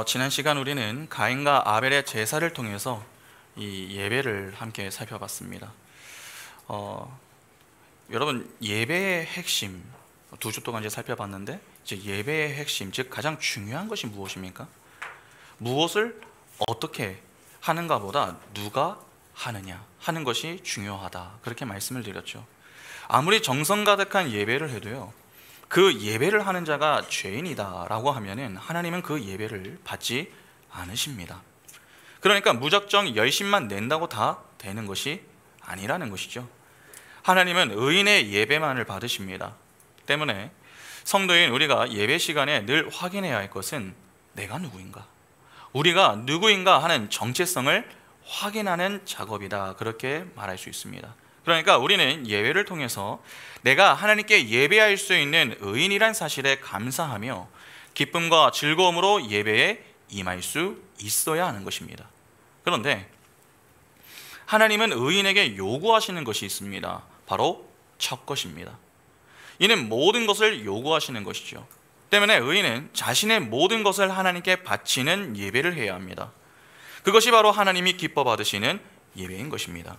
지난 시간 우리는 가인과 아벨의 제사를 통해서 이 예배를 함께 살펴봤습니다. 여러분, 예배의 핵심, 두 주 동안 이제 살펴봤는데, 이제 예배의 핵심, 즉 가장 중요한 것이 무엇입니까? 무엇을 어떻게 하는가보다 누가 하느냐 하는 것이 중요하다, 그렇게 말씀을 드렸죠. 아무리 정성 가득한 예배를 해도요, 그 예배를 하는 자가 죄인이다 라고 하면은 하나님은 그 예배를 받지 않으십니다. 그러니까 무작정 열심만 낸다고 다 되는 것이 아니라는 것이죠. 하나님은 의인의 예배만을 받으십니다. 때문에 성도인 우리가 예배 시간에 늘 확인해야 할 것은 내가 누구인가, 우리가 누구인가 하는 정체성을 확인하는 작업이다, 그렇게 말할 수 있습니다. 그러니까 우리는 예배를 통해서 내가 하나님께 예배할 수 있는 의인이란 사실에 감사하며 기쁨과 즐거움으로 예배에 임할 수 있어야 하는 것입니다. 그런데 하나님은 의인에게 요구하시는 것이 있습니다. 바로 첫 것입니다. 이는 모든 것을 요구하시는 것이죠. 때문에 의인은 자신의 모든 것을 하나님께 바치는 예배를 해야 합니다. 그것이 바로 하나님이 기뻐 받으시는 예배인 것입니다.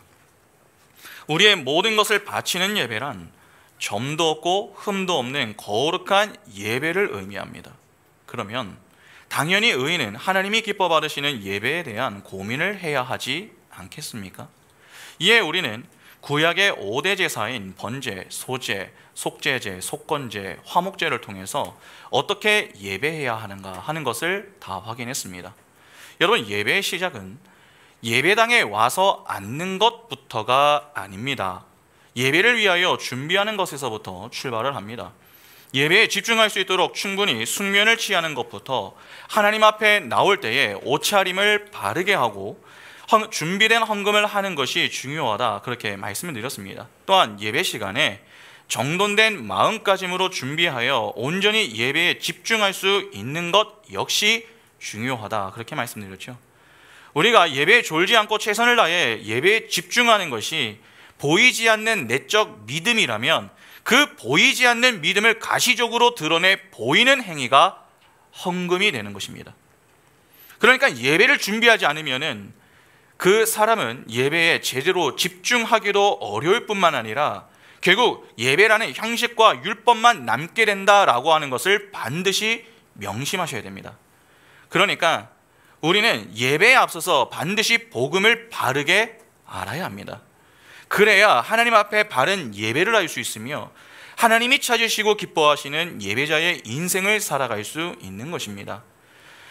우리의 모든 것을 바치는 예배란 점도 없고 흠도 없는 거룩한 예배를 의미합니다. 그러면 당연히 의인은 하나님이 기뻐 받으시는 예배에 대한 고민을 해야 하지 않겠습니까? 이에 우리는 구약의 5대 제사인 번제, 소제, 속죄제, 속건제, 화목제를 통해서 어떻게 예배해야 하는가 하는 것을 다 확인했습니다. 여러분, 예배의 시작은 예배당에 와서 앉는 것부터가 아닙니다. 예배를 위하여 준비하는 것에서부터 출발을 합니다. 예배에 집중할 수 있도록 충분히 숙면을 취하는 것부터 하나님 앞에 나올 때에 옷차림을 바르게 하고 준비된 헌금을 하는 것이 중요하다, 그렇게 말씀을 드렸습니다. 또한 예배 시간에 정돈된 마음가짐으로 준비하여 온전히 예배에 집중할 수 있는 것 역시 중요하다, 그렇게 말씀드렸죠. 우리가 예배에 졸지 않고 최선을 다해 예배에 집중하는 것이 보이지 않는 내적 믿음이라면 그 보이지 않는 믿음을 가시적으로 드러내 보이는 행위가 헌금이 되는 것입니다. 그러니까 예배를 준비하지 않으면은 그 사람은 예배에 제대로 집중하기도 어려울 뿐만 아니라 결국 예배라는 형식과 율법만 남게 된다라고 하는 것을 반드시 명심하셔야 됩니다. 그러니까 우리는 예배에 앞서서 반드시 복음을 바르게 알아야 합니다. 그래야 하나님 앞에 바른 예배를 할 수 있으며 하나님이 찾으시고 기뻐하시는 예배자의 인생을 살아갈 수 있는 것입니다.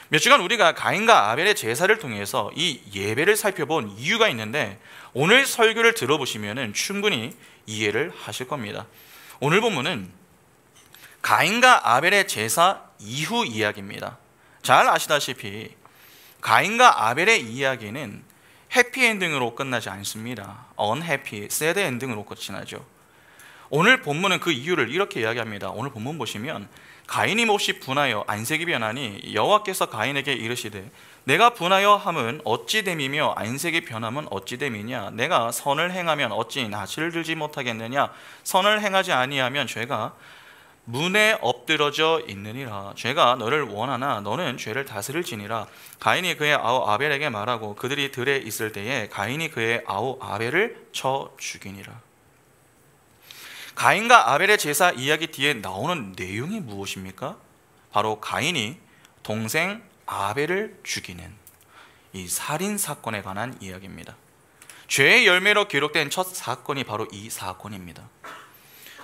몇 주간 우리가 가인과 아벨의 제사를 통해서 이 예배를 살펴본 이유가 있는데, 오늘 설교를 들어보시면 충분히 이해를 하실 겁니다. 오늘 본문은 가인과 아벨의 제사 이후 이야기입니다. 잘 아시다시피 가인과 아벨의 이야기는 해피엔딩으로 끝나지 않습니다. 언해피, 새드 엔딩으로 끝이 나죠. 오늘 본문은 그 이유를 이렇게 이야기합니다. 오늘 본문 보시면 가인이 몹시 분하여 안색이 변하니 여호와께서 가인에게 이르시되 내가 분하여 함은 어찌 됨이며 안색이 변함은 어찌 됨이냐, 내가 선을 행하면 어찌 낯을 들지 못하겠느냐, 선을 행하지 아니하면 죄가 문에 엎드러져 있느니라. 죄가 너를 원하나 너는 죄를 다스릴지니라. 가인이 그의 아우 아벨에게 말하고 그들이 들에 있을 때에 가인이 그의 아우 아벨을 쳐 죽이니라. 가인과 아벨의 제사 이야기 뒤에 나오는 내용이 무엇입니까? 바로 가인이 동생 아벨을 죽이는 이 살인 사건에 관한 이야기입니다. 죄의 열매로 기록된 첫 사건이 바로 이 사건입니다.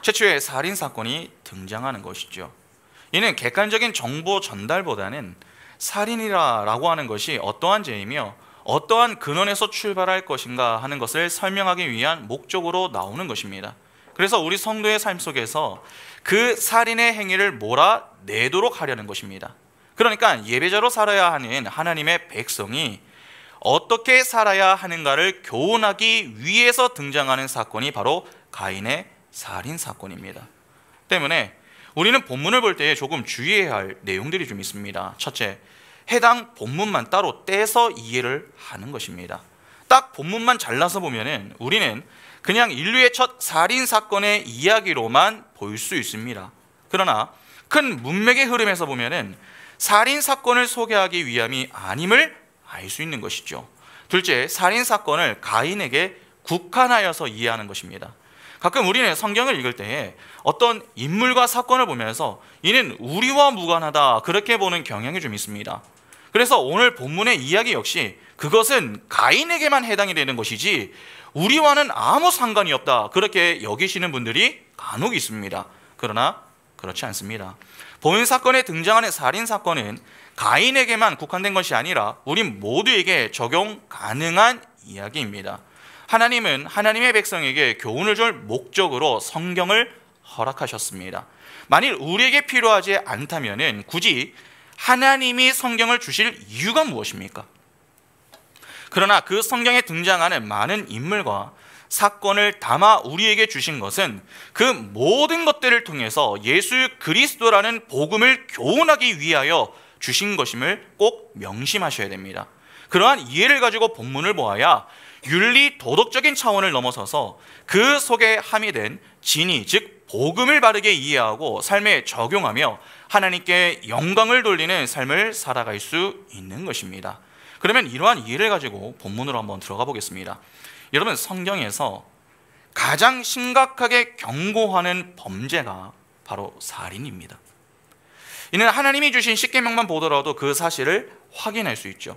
최초의 살인 사건이 등장하는 것이죠. 이는 객관적인 정보 전달보다는 살인이라고 하는 것이 어떠한 죄이며 어떠한 근원에서 출발할 것인가 하는 것을 설명하기 위한 목적으로 나오는 것입니다. 그래서 우리 성도의 삶 속에서 그 살인의 행위를 몰아내도록 하려는 것입니다. 그러니까 예배자로 살아야 하는 하나님의 백성이 어떻게 살아야 하는가를 교훈하기 위해서 등장하는 사건이 바로 가인의 살인 사건입니다. 때문에 우리는 본문을 볼 때 조금 주의해야 할 내용들이 좀 있습니다. 첫째, 해당 본문만 따로 떼서 이해를 하는 것입니다. 딱 본문만 잘라서 보면은 우리는 그냥 인류의 첫 살인 사건의 이야기로만 볼 수 있습니다. 그러나 큰 문맥의 흐름에서 보면은 살인 사건을 소개하기 위함이 아님을 알 수 있는 것이죠. 둘째, 살인 사건을 가인에게 국한하여서 이해하는 것입니다. 가끔 우리는 성경을 읽을 때에 어떤 인물과 사건을 보면서 이는 우리와 무관하다 그렇게 보는 경향이 좀 있습니다. 그래서 오늘 본문의 이야기 역시 그것은 가인에게만 해당이 되는 것이지 우리와는 아무 상관이 없다 그렇게 여기시는 분들이 간혹 있습니다. 그러나 그렇지 않습니다. 본 사건에 등장하는 살인 사건은 가인에게만 국한된 것이 아니라 우리 모두에게 적용 가능한 이야기입니다. 하나님은 하나님의 백성에게 교훈을 줄 목적으로 성경을 허락하셨습니다. 만일 우리에게 필요하지 않다면 굳이 하나님이 성경을 주실 이유가 무엇입니까? 그러나 그 성경에 등장하는 많은 인물과 사건을 담아 우리에게 주신 것은 그 모든 것들을 통해서 예수 그리스도라는 복음을 교훈하기 위하여 주신 것임을 꼭 명심하셔야 됩니다. 그러한 이해를 가지고 본문을 보아야 윤리 도덕적인 차원을 넘어서서 그 속에 함유된 진리 즉 복음을 바르게 이해하고 삶에 적용하며 하나님께 영광을 돌리는 삶을 살아갈 수 있는 것입니다. 그러면 이러한 이해를 가지고 본문으로 한번 들어가 보겠습니다. 여러분, 성경에서 가장 심각하게 경고하는 범죄가 바로 살인입니다. 이는 하나님이 주신 십계명만 보더라도 그 사실을 확인할 수 있죠.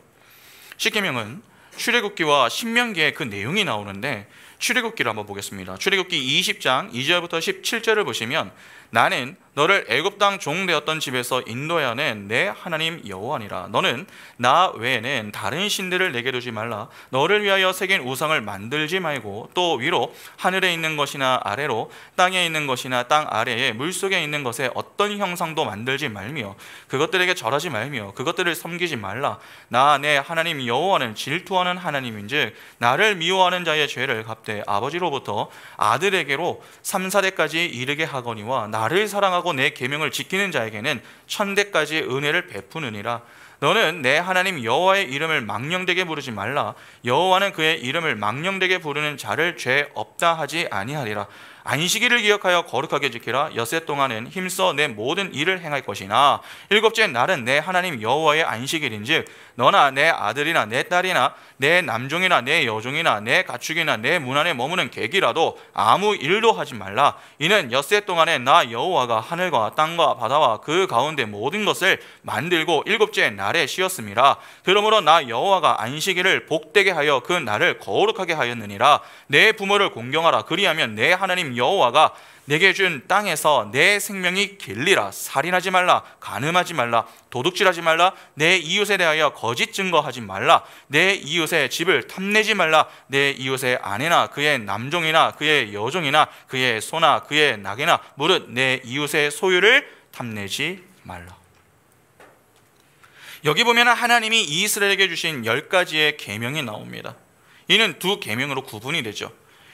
십계명은 출애굽기와 신명기에 그 내용이 나오는데 출애굽기를 한번 보겠습니다. 출애굽기 20장 2절부터 17절을 보시면 나는 너를 애굽 땅 종 되었던 집에서 인도하여 낸 내 하나님 여호와니라. 너는 나 외에는 다른 신들을 내게 두지 말라. 너를 위하여 새긴 우상을 만들지 말고 또 위로 하늘에 있는 것이나 아래로 땅에 있는 것이나 땅 아래에 물속에 있는 것에 어떤 형상도 만들지 말며 그것들에게 절하지 말며 그것들을 섬기지 말라. 나 내 하나님 여호와는 질투하는 하나님인즉 나를 미워하는 자의 죄를 갚되 아버지로부터 아들에게로 3, 4대까지 이르게 하거니와 나를 사랑하고 내 계명을 지키는 자에게는 1000대까지 은혜를 베푸느니라. 너는 내 하나님 여호와의 이름을 망령되게 부르지 말라. 여호와는 그의 이름을 망령되게 부르는 자를 죄 없다 하지 아니하리라. 안식일을 기억하여 거룩하게 지키라. 엿새 동안은 힘써 내 모든 일을 행할 것이나 일곱째 날은 내 하나님 여호와의 안식일인즉 너나 내 아들이나 내 딸이나 내 남종이나 내 여종이나 내 가축이나 내 문 안에 머무는 객이라도 아무 일도 하지 말라. 이는 엿새 동안에 나 여호와가 하늘과 땅과 바다와 그 가운데 모든 것을 만들고 일곱째 날에 쉬었음이라. 그러므로 나 여호와가 안식일을 복되게 하여 그 날을 거룩하게 하였느니라. 내 부모를 공경하라. 그리하면 내 하나님 여호와가 내게 준 땅에서 내 생명이 길리라. 살인하지 말라. 간음하지 말라. 도둑질하지 말라. 내 이웃에 대하여 거짓 증거하지 말라. 내 이웃의 집을 탐내지 말라. 내 이웃의 아내나 그의 남종이나 그의 여종이나 그의 소나 그의 낙이나 무릇 내 이웃의 소유를 탐내지 말라. 여기 보면 하나님이 이스라엘에게 주신 10가지의 계명이 나옵니다. 이는 두 계명으로 구분이 되죠.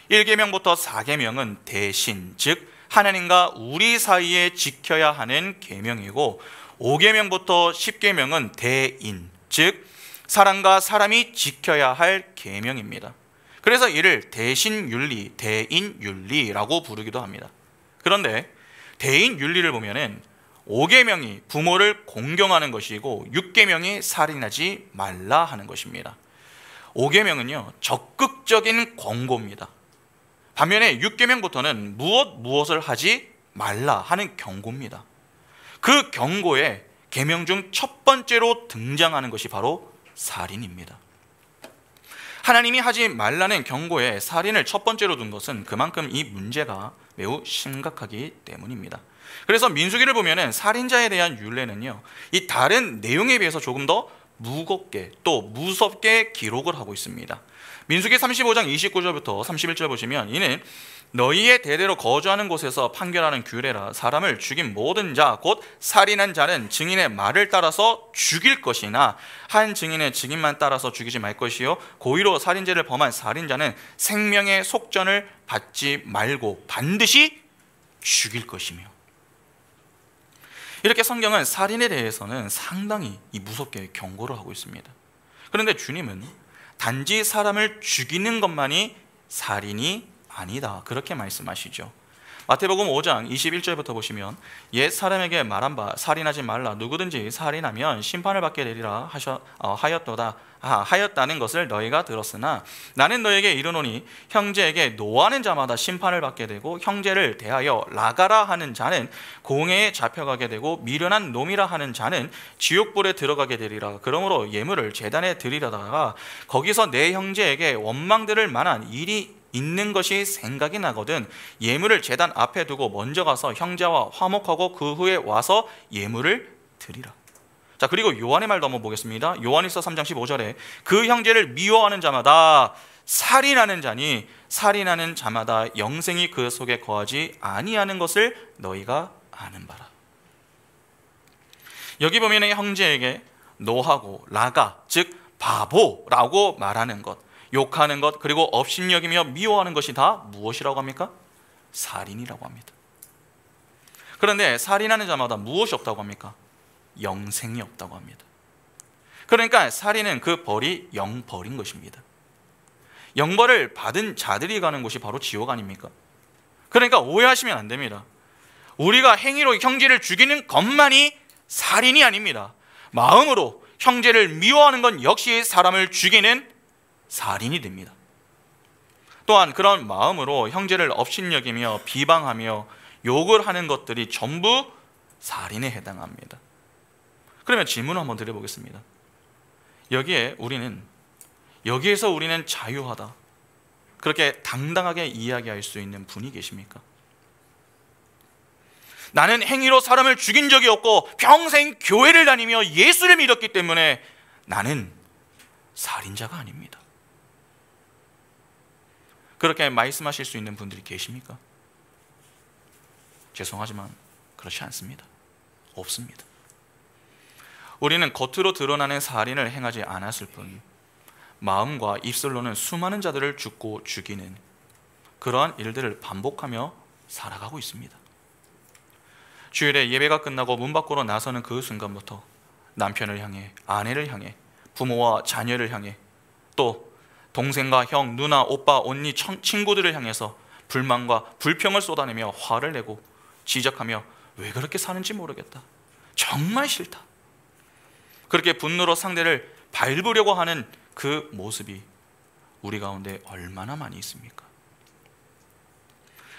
1계명부터 4계명은 대신, 즉 하나님과 우리 사이에 지켜야 하는 계명이고 5계명부터 10계명은 대인, 즉 사람과 사람이 지켜야 할 계명입니다. 그래서 이를 대신윤리, 대인윤리라고 부르기도 합니다. 그런데 대인윤리를 보면은 5계명이 부모를 공경하는 것이고 6계명이 살인하지 말라 하는 것입니다. 5계명은요 적극적인 권고입니다. 반면에 6계명부터는 무엇을 하지 말라 하는 경고입니다. 그 경고에 계명 중 첫 번째로 등장하는 것이 바로 살인입니다. 하나님이 하지 말라는 경고에 살인을 첫 번째로 둔 것은 그만큼 이 문제가 매우 심각하기 때문입니다. 그래서 민수기를 보면은 살인자에 대한 율례는요 이 다른 내용에 비해서 조금 더 무겁게 또 무섭게 기록을 하고 있습니다. 민수기 35장 29절부터 31절 보시면 이는 너희의 대대로 거주하는 곳에서 판결하는 규례라. 사람을 죽인 모든 자 곧 살인한 자는 증인의 말을 따라서 죽일 것이나 한 증인의 증인만 따라서 죽이지 말 것이요 고의로 살인죄를 범한 살인자는 생명의 속전을 받지 말고 반드시 죽일 것이며. 이렇게 성경은 살인에 대해서는 상당히 무섭게 경고를 하고 있습니다. 그런데 주님은 단지 사람을 죽이는 것만이 살인이 아니다 그렇게 말씀하시죠. 마태복음 5장 21절부터 보시면 옛 사람에게 말한 바 살인하지 말라 누구든지 살인하면 심판을 받게 되리라 하였다는 것을 너희가 들었으나 나는 너희에게 이르노니 형제에게 노하는 자마다 심판을 받게 되고 형제를 대하여 나가라 하는 자는 공회에 잡혀가게 되고 미련한 놈이라 하는 자는 지옥불에 들어가게 되리라. 그러므로 예물을 제단에 드리려다가 거기서 내 형제에게 원망들을 만한 일이 있는 것이 생각이 나거든 예물을 제단 앞에 두고 먼저 가서 형제와 화목하고 그 후에 와서 예물을 드리라. 자, 그리고 요한의 말도 한번 보겠습니다. 요한일서 3장 15절에 그 형제를 미워하는 자마다 살인하는 자니 살인하는 자마다 영생이 그 속에 거하지 아니하는 것을 너희가 아는 바라. 여기 보면 형제에게 노하고 라가 즉 바보라고 말하는 것, 욕하는 것, 그리고 업신여기며 미워하는 것이 다 무엇이라고 합니까? 살인이라고 합니다. 그런데 살인하는 자마다 무엇이 없다고 합니까? 영생이 없다고 합니다. 그러니까 살인은 그 벌이 영벌인 것입니다. 영벌을 받은 자들이 가는 곳이 바로 지옥 아닙니까? 그러니까 오해하시면 안 됩니다. 우리가 행위로 형제를 죽이는 것만이 살인이 아닙니다. 마음으로 형제를 미워하는 건 역시 사람을 죽이는 살인이 됩니다. 또한 그런 마음으로 형제를 업신여기며 비방하며 욕을 하는 것들이 전부 살인에 해당합니다. 그러면 질문을 한번 드려보겠습니다. 여기에서 우리는 자유하다, 그렇게 당당하게 이야기할 수 있는 분이 계십니까? 나는 행위로 사람을 죽인 적이 없고 평생 교회를 다니며 예수를 믿었기 때문에 나는 살인자가 아닙니다. 그렇게 말씀하실 수 있는 분들이 계십니까? 죄송하지만 그렇지 않습니다. 없습니다. 우리는 겉으로 드러나는 살인을 행하지 않았을 뿐 마음과 입술로는 수많은 자들을 죽고 죽이는 그러한 일들을 반복하며 살아가고 있습니다. 주일에 예배가 끝나고 문 밖으로 나서는 그 순간부터 남편을 향해, 아내를 향해, 부모와 자녀를 향해, 또 동생과 형, 누나, 오빠, 언니, 친구들을 향해서 불만과 불평을 쏟아내며 화를 내고 지적하며 왜 그렇게 사는지 모르겠다, 정말 싫다, 그렇게 분노로 상대를 밟으려고 하는 그 모습이 우리 가운데 얼마나 많이 있습니까?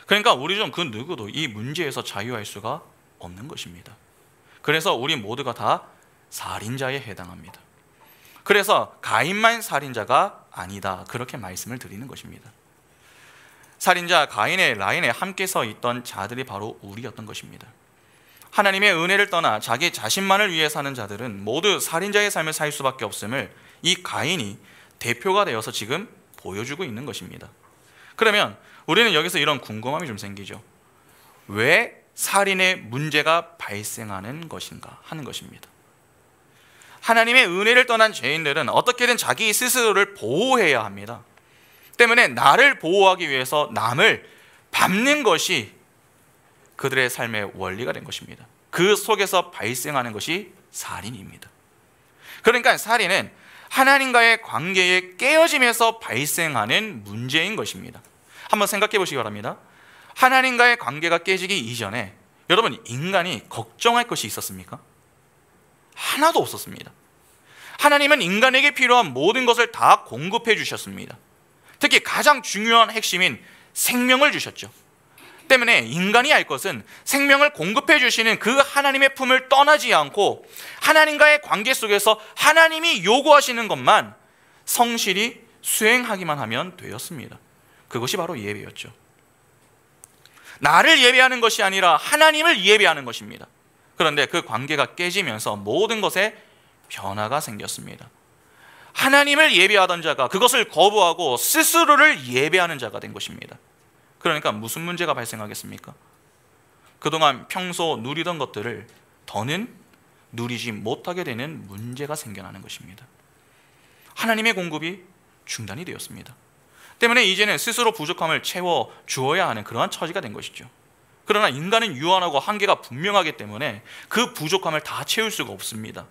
그러니까 우리 중 그 누구도 이 문제에서 자유할 수가 없는 것입니다. 그래서 우리 모두가 다 살인자에 해당합니다. 그래서 가인만 살인자가 아니다, 그렇게 말씀을 드리는 것입니다. 살인자 가인의 라인에 함께 서 있던 자들이 바로 우리였던 것입니다. 하나님의 은혜를 떠나 자기 자신만을 위해 사는 자들은 모두 살인자의 삶을 살 수밖에 없음을 이 가인이 대표가 되어서 지금 보여주고 있는 것입니다. 그러면 우리는 여기서 이런 궁금함이 좀 생기죠. 왜 살인의 문제가 발생하는 것인가 하는 것입니다. 하나님의 은혜를 떠난 죄인들은 어떻게든 자기 스스로를 보호해야 합니다. 때문에 나를 보호하기 위해서 남을 밟는 것이 그들의 삶의 원리가 된 것입니다. 그 속에서 발생하는 것이 살인입니다. 그러니까 살인은 하나님과의 관계의 깨어짐에서 발생하는 문제인 것입니다. 한번 생각해 보시기 바랍니다. 하나님과의 관계가 깨지기 이전에 여러분, 인간이 걱정할 것이 있었습니까? 하나도 없었습니다. 하나님은 인간에게 필요한 모든 것을 다 공급해 주셨습니다. 특히 가장 중요한 핵심인 생명을 주셨죠. 때문에 인간이 할 것은 생명을 공급해 주시는 그 하나님의 품을 떠나지 않고 하나님과의 관계 속에서 하나님이 요구하시는 것만 성실히 수행하기만 하면 되었습니다. 그것이 바로 예배였죠. 나를 예배하는 것이 아니라 하나님을 예배하는 것입니다. 그런데 그 관계가 깨지면서 모든 것에 변화가 생겼습니다. 하나님을 예배하던 자가 그것을 거부하고 스스로를 예배하는 자가 된 것입니다. 그러니까 무슨 문제가 발생하겠습니까? 그동안 평소 누리던 것들을 더는 누리지 못하게 되는 문제가 생겨나는 것입니다. 하나님의 공급이 중단이 되었습니다. 때문에 이제는 스스로 부족함을 채워 주어야 하는 그러한 처지가 된 것이죠. 그러나 인간은 유한하고 한계가 분명하기 때문에 그 부족함을 다 채울 수가 없습니다.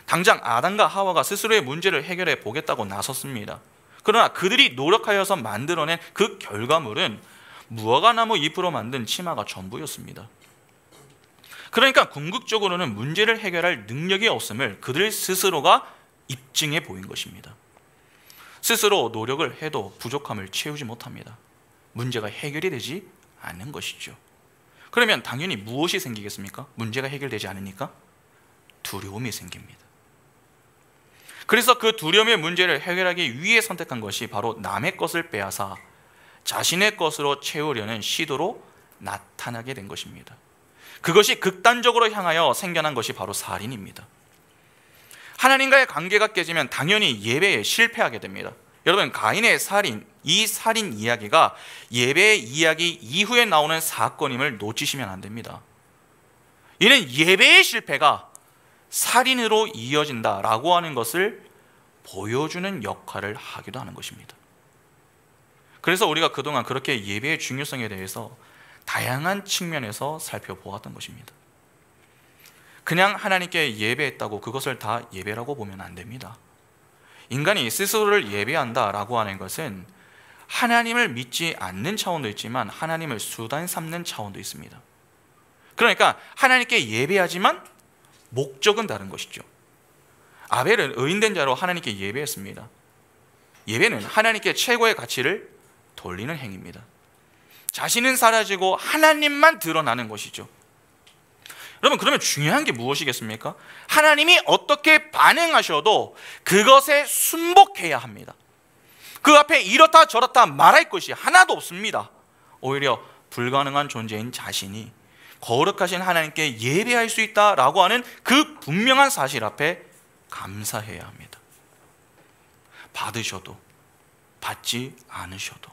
당장 아담과 하와가 스스로의 문제를 해결해 보겠다고 나섰습니다. 그러나 그들이 노력하여서 만들어낸 그 결과물은 무화과 나무 잎으로 만든 치마가 전부였습니다. 그러니까 궁극적으로는 문제를 해결할 능력이 없음을 그들 스스로가 입증해 보인 것입니다. 스스로 노력을 해도 부족함을 채우지 못합니다. 문제가 해결이 되지 않는 것이죠. 그러면 당연히 무엇이 생기겠습니까? 문제가 해결되지 않으니까 두려움이 생깁니다. 그래서 그 두려움의 문제를 해결하기 위해 선택한 것이 바로 남의 것을 빼앗아 자신의 것으로 채우려는 시도로 나타나게 된 것입니다. 그것이 극단적으로 향하여 생겨난 것이 바로 살인입니다. 하나님과의 관계가 깨지면 당연히 예배에 실패하게 됩니다. 여러분, 가인의 살인, 이 살인 이야기가 예배의 이야기 이후에 나오는 사건임을 놓치시면 안 됩니다. 이는 예배의 실패가 살인으로 이어진다라고 하는 것을 보여주는 역할을 하기도 하는 것입니다. 그래서 우리가 그동안 그렇게 예배의 중요성에 대해서 다양한 측면에서 살펴보았던 것입니다. 그냥 하나님께 예배했다고 그것을 다 예배라고 보면 안 됩니다. 인간이 스스로를 예배한다라고 하는 것은 하나님을 믿지 않는 차원도 있지만 하나님을 수단 삼는 차원도 있습니다. 그러니까 하나님께 예배하지만 목적은 다른 것이죠. 아벨은 의인된 자로 하나님께 예배했습니다. 예배는 하나님께 최고의 가치를 돌리는 행위입니다. 자신은 사라지고 하나님만 드러나는 것이죠. 여러분, 그러면 중요한 게 무엇이겠습니까? 하나님이 어떻게 반응하셔도 그것에 순복해야 합니다. 그 앞에 이렇다 저렇다 말할 것이 하나도 없습니다. 오히려 불가능한 존재인 자신이 거룩하신 하나님께 예배할 수 있다라고 하는 그 분명한 사실 앞에 감사해야 합니다. 받으셔도 받지 않으셔도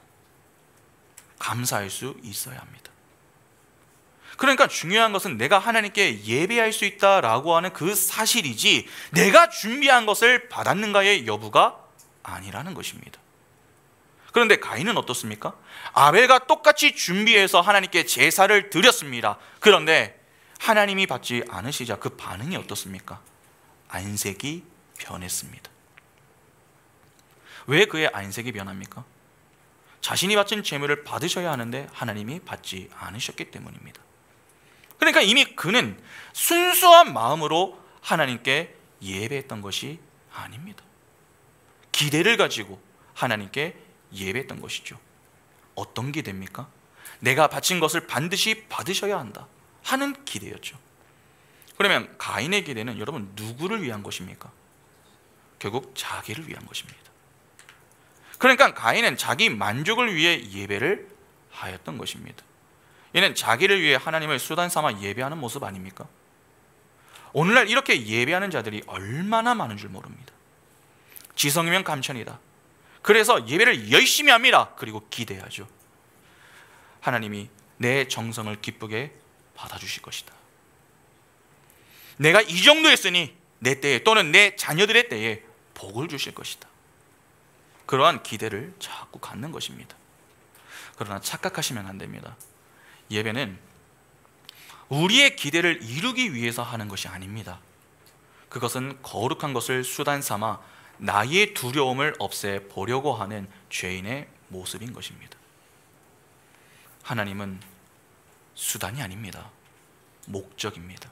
감사할 수 있어야 합니다. 그러니까 중요한 것은 내가 하나님께 예배할 수 있다라고 하는 그 사실이지 내가 준비한 것을 받았는가의 여부가 아니라는 것입니다. 그런데 가인은 어떻습니까? 아벨과 똑같이 준비해서 하나님께 제사를 드렸습니다. 그런데 하나님이 받지 않으시자 그 반응이 어떻습니까? 안색이 변했습니다. 왜 그의 안색이 변합니까? 자신이 바친 제물을 받으셔야 하는데 하나님이 받지 않으셨기 때문입니다. 그러니까 이미 그는 순수한 마음으로 하나님께 예배했던 것이 아닙니다. 기대를 가지고 하나님께 예배했던 것이죠. 어떤 기대입니까? 내가 바친 것을 반드시 받으셔야 한다 하는 기대였죠. 그러면 가인의 기대는 여러분 누구를 위한 것입니까? 결국 자기를 위한 것입니다. 그러니까 가인은 자기 만족을 위해 예배를 하였던 것입니다. 이는 자기를 위해 하나님을 수단 삼아 예배하는 모습 아닙니까? 오늘날 이렇게 예배하는 자들이 얼마나 많은 줄 모릅니다. 지성이면 감천이다. 그래서 예배를 열심히 합니다. 그리고 기대하죠. 하나님이 내 정성을 기쁘게 받아주실 것이다. 내가 이 정도 했으니 내 때에 또는 내 자녀들의 때에 복을 주실 것이다. 그러한 기대를 자꾸 갖는 것입니다. 그러나 착각하시면 안 됩니다. 예배는 우리의 기대를 이루기 위해서 하는 것이 아닙니다. 그것은 거룩한 것을 수단 삼아 나의 두려움을 없애보려고 하는 죄인의 모습인 것입니다. 하나님은 수단이 아닙니다. 목적입니다.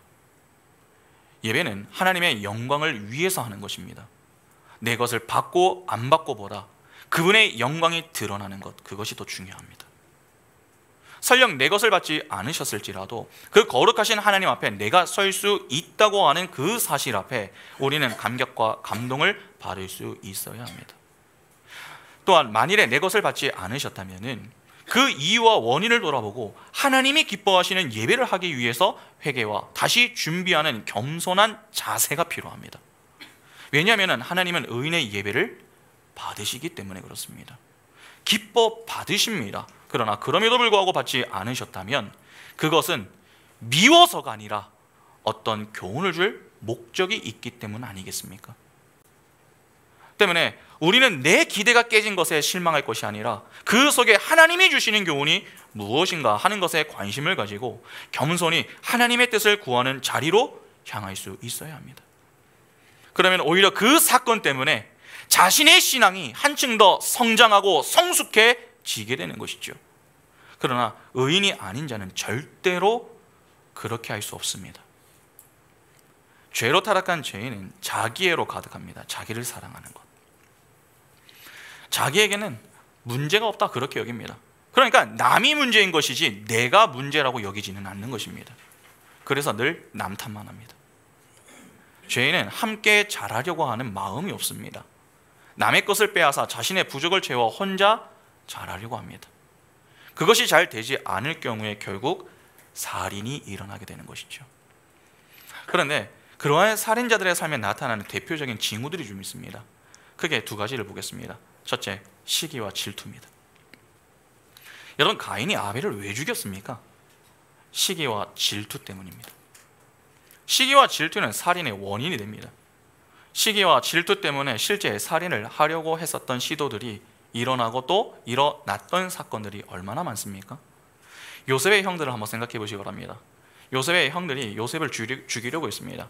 예배는 하나님의 영광을 위해서 하는 것입니다. 내 것을 받고 안 받고보다 그분의 영광이 드러나는 것, 그것이 더 중요합니다. 설령 내 것을 받지 않으셨을지라도 그 거룩하신 하나님 앞에 내가 설 수 있다고 하는 그 사실 앞에 우리는 감격과 감동을 받을 수 있어야 합니다. 또한 만일에 내 것을 받지 않으셨다면 그 이유와 원인을 돌아보고 하나님이 기뻐하시는 예배를 하기 위해서 회개와 다시 준비하는 겸손한 자세가 필요합니다. 왜냐하면 하나님은 의인의 예배를 받으시기 때문에 그렇습니다. 기뻐 받으십니다. 그러나 그럼에도 불구하고 받지 않으셨다면 그것은 미워서가 아니라 어떤 교훈을 줄 목적이 있기 때문 아니겠습니까? 때문에 우리는 내 기대가 깨진 것에 실망할 것이 아니라 그 속에 하나님이 주시는 교훈이 무엇인가 하는 것에 관심을 가지고 겸손히 하나님의 뜻을 구하는 자리로 향할 수 있어야 합니다. 그러면 오히려 그 사건 때문에 자신의 신앙이 한층 더 성장하고 성숙해지게 되는 것이죠. 그러나 의인이 아닌 자는 절대로 그렇게 할 수 없습니다. 죄로 타락한 죄인은 자기애로 가득합니다. 자기를 사랑하는 것. 자기에게는 문제가 없다 그렇게 여깁니다. 그러니까 남이 문제인 것이지 내가 문제라고 여기지는 않는 것입니다. 그래서 늘 남 탓만 합니다. 죄인은 함께 잘하려고 하는 마음이 없습니다. 남의 것을 빼앗아 자신의 부족을 채워 혼자 잘하려고 합니다. 그것이 잘 되지 않을 경우에 결국 살인이 일어나게 되는 것이죠. 그런데 그러한 살인자들의 삶에 나타나는 대표적인 징후들이 좀 있습니다. 크게 두 가지를 보겠습니다. 첫째, 시기와 질투입니다. 여러분, 가인이 아벨을 왜 죽였습니까? 시기와 질투 때문입니다. 시기와 질투는 살인의 원인이 됩니다. 시기와 질투 때문에 실제 살인을 하려고 했었던 시도들이 일어나고 또 일어났던 사건들이 얼마나 많습니까? 요셉의 형들을 한번 생각해 보시기 바랍니다. 요셉의 형들이 요셉을 죽이려고 했습니다.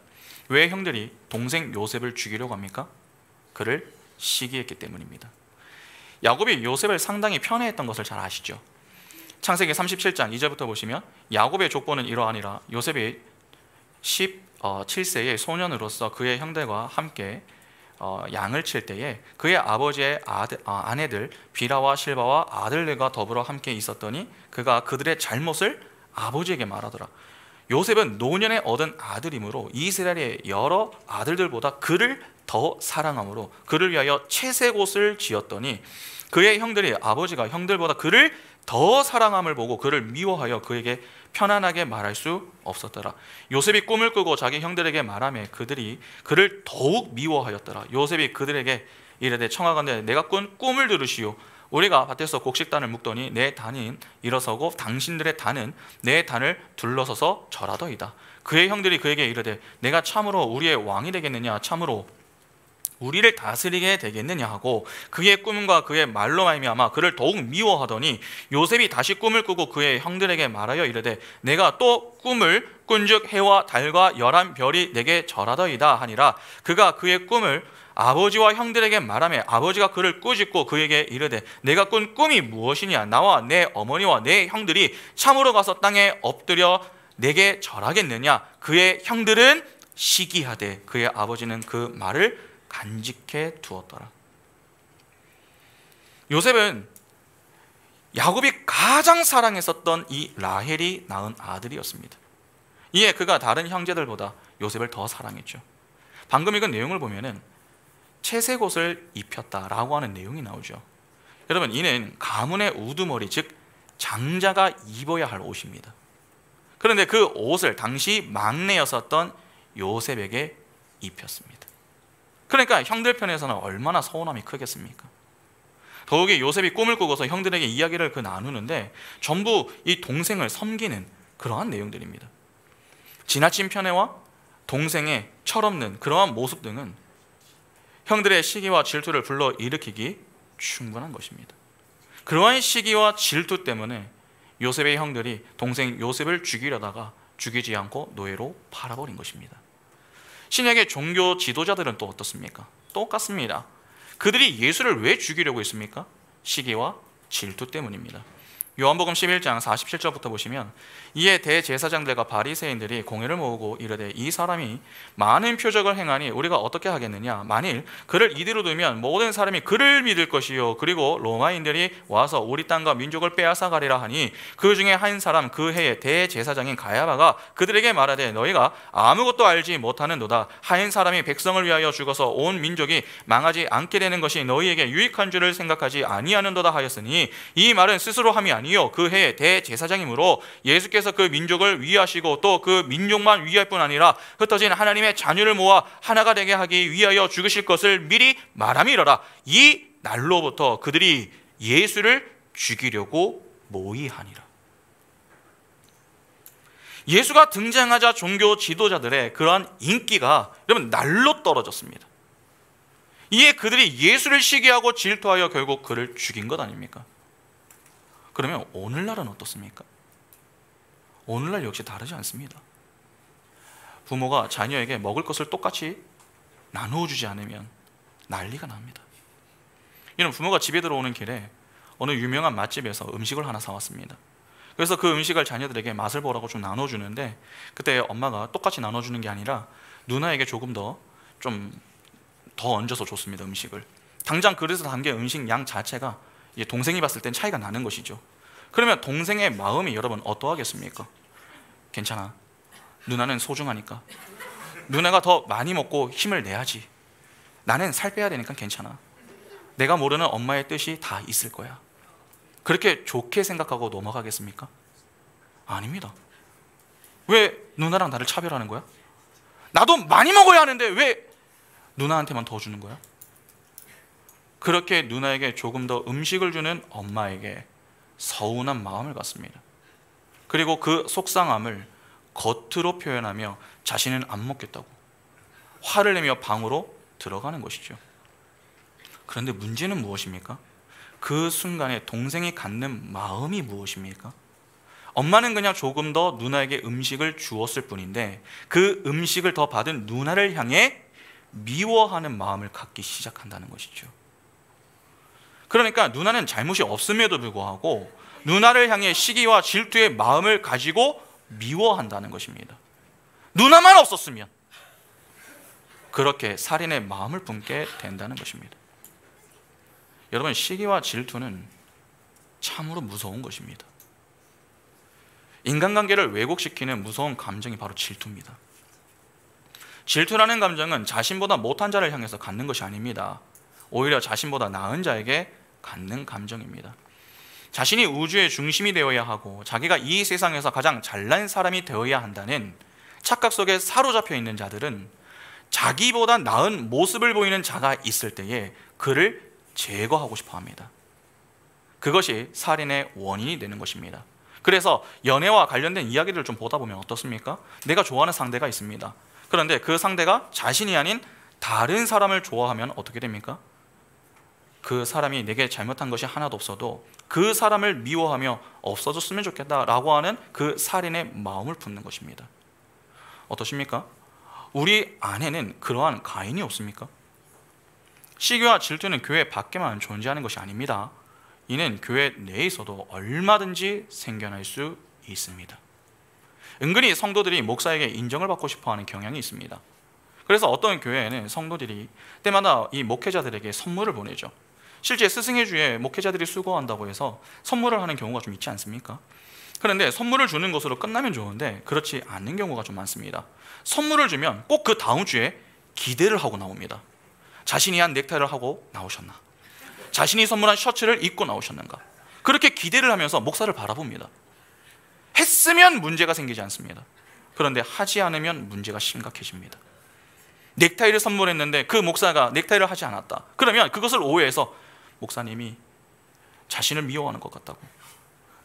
왜 형들이 동생 요셉을 죽이려고 합니까? 그를 시기했기 때문입니다. 야곱이 요셉을 상당히 편애했던 것을 잘 아시죠? 창세기 37장 2절부터 보시면 야곱의 족보는 이러하니라. 요셉이 17세의 소년으로서 그의 형들과 함께 양을 칠 때에 그의 아버지의 아내들 비라와 실바와 아들들과 더불어 함께 있었더니 그가 그들의 잘못을 아버지에게 말하더라. 요셉은 노년에 얻은 아들이므로 이스라엘의 여러 아들들보다 그를 더 사랑함으로 그를 위하여 채색옷을 지었더니 그의 형들이 아버지가 형들보다 그를 더 사랑함을 보고 그를 미워하여 그에게 편안하게 말할 수 없었더라. 요셉이 꿈을 꾸고 자기 형들에게 말하며 그들이 그를 더욱 미워하였더라. 요셉이 그들에게 이르되 청하건대 내가 꾼 꿈을 들으시오. 우리가 밭에서 곡식단을 묶더니 내 단은 일어서고 당신들의 단은 내 단을 둘러서서 절하더이다. 그의 형들이 그에게 이르되 내가 참으로 우리의 왕이 되겠느냐 참으로 우리를 다스리게 되겠느냐 하고 그의 꿈과 그의 말로 말미암아 그를 더욱 미워하더니 요셉이 다시 꿈을 꾸고 그의 형들에게 말하여 이르되 내가 또 꿈을 꾼즉 해와 달과 11별이 내게 절하더이다 하니라. 그가 그의 꿈을 아버지와 형들에게 말하며 아버지가 그를 꾸짖고 그에게 이르되 내가 꾼 꿈이 무엇이냐 나와 내 어머니와 내 형들이 참으로 가서 땅에 엎드려 내게 절하겠느냐. 그의 형들은 시기하되 그의 아버지는 그 말을 간직해 두었더라. 요셉은 야곱이 가장 사랑했었던 이 라헬이 낳은 아들이었습니다. 이에 그가 다른 형제들보다 요셉을 더 사랑했죠. 방금 읽은 내용을 보면은 채색옷을 입혔다라고 하는 내용이 나오죠. 여러분, 이는 가문의 우두머리 즉 장자가 입어야 할 옷입니다. 그런데 그 옷을 당시 막내였었던 요셉에게 입혔습니다. 그러니까 형들 편에서는 얼마나 서운함이 크겠습니까? 더욱이 요셉이 꿈을 꾸고서 형들에게 이야기를 나누는데 전부 이 동생을 섬기는 그러한 내용들입니다. 지나친 편애와 동생의 철없는 그러한 모습 등은 형들의 시기와 질투를 불러일으키기 충분한 것입니다. 그러한 시기와 질투 때문에 요셉의 형들이 동생 요셉을 죽이려다가 죽이지 않고 노예로 팔아버린 것입니다. 신약의 종교 지도자들은 또 어떻습니까? 똑같습니다. 그들이 예수를 왜 죽이려고 했습니까? 시기와 질투 때문입니다. 요한복음 11장 47절부터 보시면 이에 대제사장들과 바리새인들이 공회를 모으고 이르되 이 사람이 많은 표적을 행하니 우리가 어떻게 하겠느냐. 만일 그를 이대로 두면 모든 사람이 그를 믿을 것이요 그리고 로마인들이 와서 우리 땅과 민족을 빼앗아 가리라 하니 그 중에 한 사람 그 해에 대제사장인 가야바가 그들에게 말하되 너희가 아무것도 알지 못하는도다. 한 사람이 백성을 위하여 죽어서 온 민족이 망하지 않게 되는 것이 너희에게 유익한 줄을 생각하지 아니하는도다 하였으니 이 말은 스스로 함이 아니요 그 해에 대제사장이므로 예수께서 그 민족을 위하시고 또 그 민족만 위할 뿐 아니라 흩어진 하나님의 자녀를 모아 하나가 되게 하기 위하여 죽으실 것을 미리 말함이러라. 이 날로부터 그들이 예수를 죽이려고 모의하니라. 예수가 등장하자 종교 지도자들의 그러한 인기가 여러분 날로 떨어졌습니다. 이에 그들이 예수를 시기하고 질투하여 결국 그를 죽인 것 아닙니까? 그러면 오늘날은 어떻습니까? 오늘날 역시 다르지 않습니다. 부모가 자녀에게 먹을 것을 똑같이 나누어 주지 않으면 난리가 납니다. 이런 부모가 집에 들어오는 길에 어느 유명한 맛집에서 음식을 하나 사왔습니다. 그래서 그 음식을 자녀들에게 맛을 보라고 좀 나눠주는데, 그때 엄마가 똑같이 나눠주는 게 아니라 누나에게 조금 더 얹어서 줬습니다. 음식을. 당장 그릇에 담긴 음식 양 자체가 이제 동생이 봤을 땐 차이가 나는 것이죠. 그러면 동생의 마음이 여러분 어떠하겠습니까? 괜찮아, 누나는 소중하니까, 누나가 더 많이 먹고 힘을 내야지, 나는 살 빼야 되니까 괜찮아, 내가 모르는 엄마의 뜻이 다 있을 거야, 그렇게 좋게 생각하고 넘어가겠습니까? 아닙니다. 왜 누나랑 나를 차별하는 거야? 나도 많이 먹어야 하는데 왜 누나한테만 더 주는 거야? 그렇게 누나에게 조금 더 음식을 주는 엄마에게 서운한 마음을 갖습니다. 그리고 그 속상함을 겉으로 표현하며 자신은 안 먹겠다고 화를 내며 방으로 들어가는 것이죠. 그런데 문제는 무엇입니까? 그 순간에 동생이 갖는 마음이 무엇입니까? 엄마는 그냥 조금 더 누나에게 음식을 주었을 뿐인데, 그 음식을 더 받은 누나를 향해 미워하는 마음을 갖기 시작한다는 것이죠. 그러니까 누나는 잘못이 없음에도 불구하고 누나를 향해 시기와 질투의 마음을 가지고 미워한다는 것입니다. 누나만 없었으면, 그렇게 살인의 마음을 품게 된다는 것입니다. 여러분, 시기와 질투는 참으로 무서운 것입니다. 인간관계를 왜곡시키는 무서운 감정이 바로 질투입니다. 질투라는 감정은 자신보다 못한 자를 향해서 갖는 것이 아닙니다. 오히려 자신보다 나은 자에게 갖는 감정입니다. 자신이 우주의 중심이 되어야 하고 자기가 이 세상에서 가장 잘난 사람이 되어야 한다는 착각 속에 사로잡혀 있는 자들은 자기보다 나은 모습을 보이는 자가 있을 때에 그를 제거하고 싶어 합니다. 그것이 살인의 원인이 되는 것입니다. 그래서 연애와 관련된 이야기들을 좀 보다 보면 어떻습니까? 내가 좋아하는 상대가 있습니다. 그런데 그 상대가 자신이 아닌 다른 사람을 좋아하면 어떻게 됩니까? 그 사람이 내게 잘못한 것이 하나도 없어도 그 사람을 미워하며 없어졌으면 좋겠다라고 하는 그 살인의 마음을 품는 것입니다. 어떠십니까? 우리 안에는 그러한 가인이 없습니까? 시기와 질투는 교회 밖에만 존재하는 것이 아닙니다. 이는 교회 내에 있어도 얼마든지 생겨날 수 있습니다. 은근히 성도들이 목사에게 인정을 받고 싶어하는 경향이 있습니다. 그래서 어떤 교회에는 성도들이 때마다 이 목회자들에게 선물을 보내죠. 실제 스승의 주에 목회자들이 수고한다고 해서 선물을 하는 경우가 좀 있지 않습니까? 그런데 선물을 주는 것으로 끝나면 좋은데 그렇지 않는 경우가 좀 많습니다. 선물을 주면 꼭 그 다음 주에 기대를 하고 나옵니다. 자신이 한 넥타이를 하고 나오셨나? 자신이 선물한 셔츠를 입고 나오셨는가? 그렇게 기대를 하면서 목사를 바라봅니다. 했으면 문제가 생기지 않습니다. 그런데 하지 않으면 문제가 심각해집니다. 넥타이를 선물했는데 그 목사가 넥타이를 하지 않았다. 그러면 그것을 오해해서 목사님이 자신을 미워하는 것 같다고,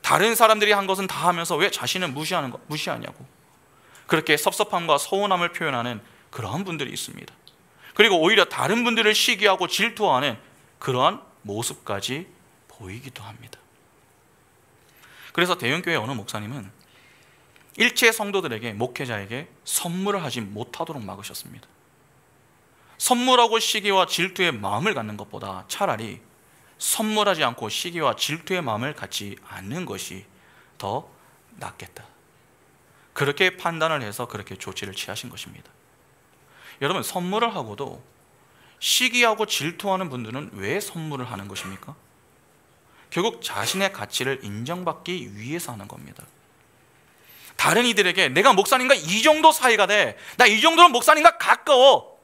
다른 사람들이 한 것은 다 하면서 왜 자신은 무시하냐고, 그렇게 섭섭함과 서운함을 표현하는 그러한 분들이 있습니다. 그리고 오히려 다른 분들을 시기하고 질투하는 그러한 모습까지 보이기도 합니다. 그래서 대형교회 어느 목사님은 일체 성도들에게, 목회자에게 선물을 하지 못하도록 막으셨습니다. 선물하고 시기와 질투의 마음을 갖는 것보다 차라리 선물하지 않고 시기와 질투의 마음을 갖지 않는 것이 더 낫겠다, 그렇게 판단을 해서 그렇게 조치를 취하신 것입니다. 여러분, 선물을 하고도 시기하고 질투하는 분들은 왜 선물을 하는 것입니까? 결국 자신의 가치를 인정받기 위해서 하는 겁니다. 다른 이들에게 내가 목사님과 이 정도 사이가 돼, 나 이 정도는 목사님과 가까워,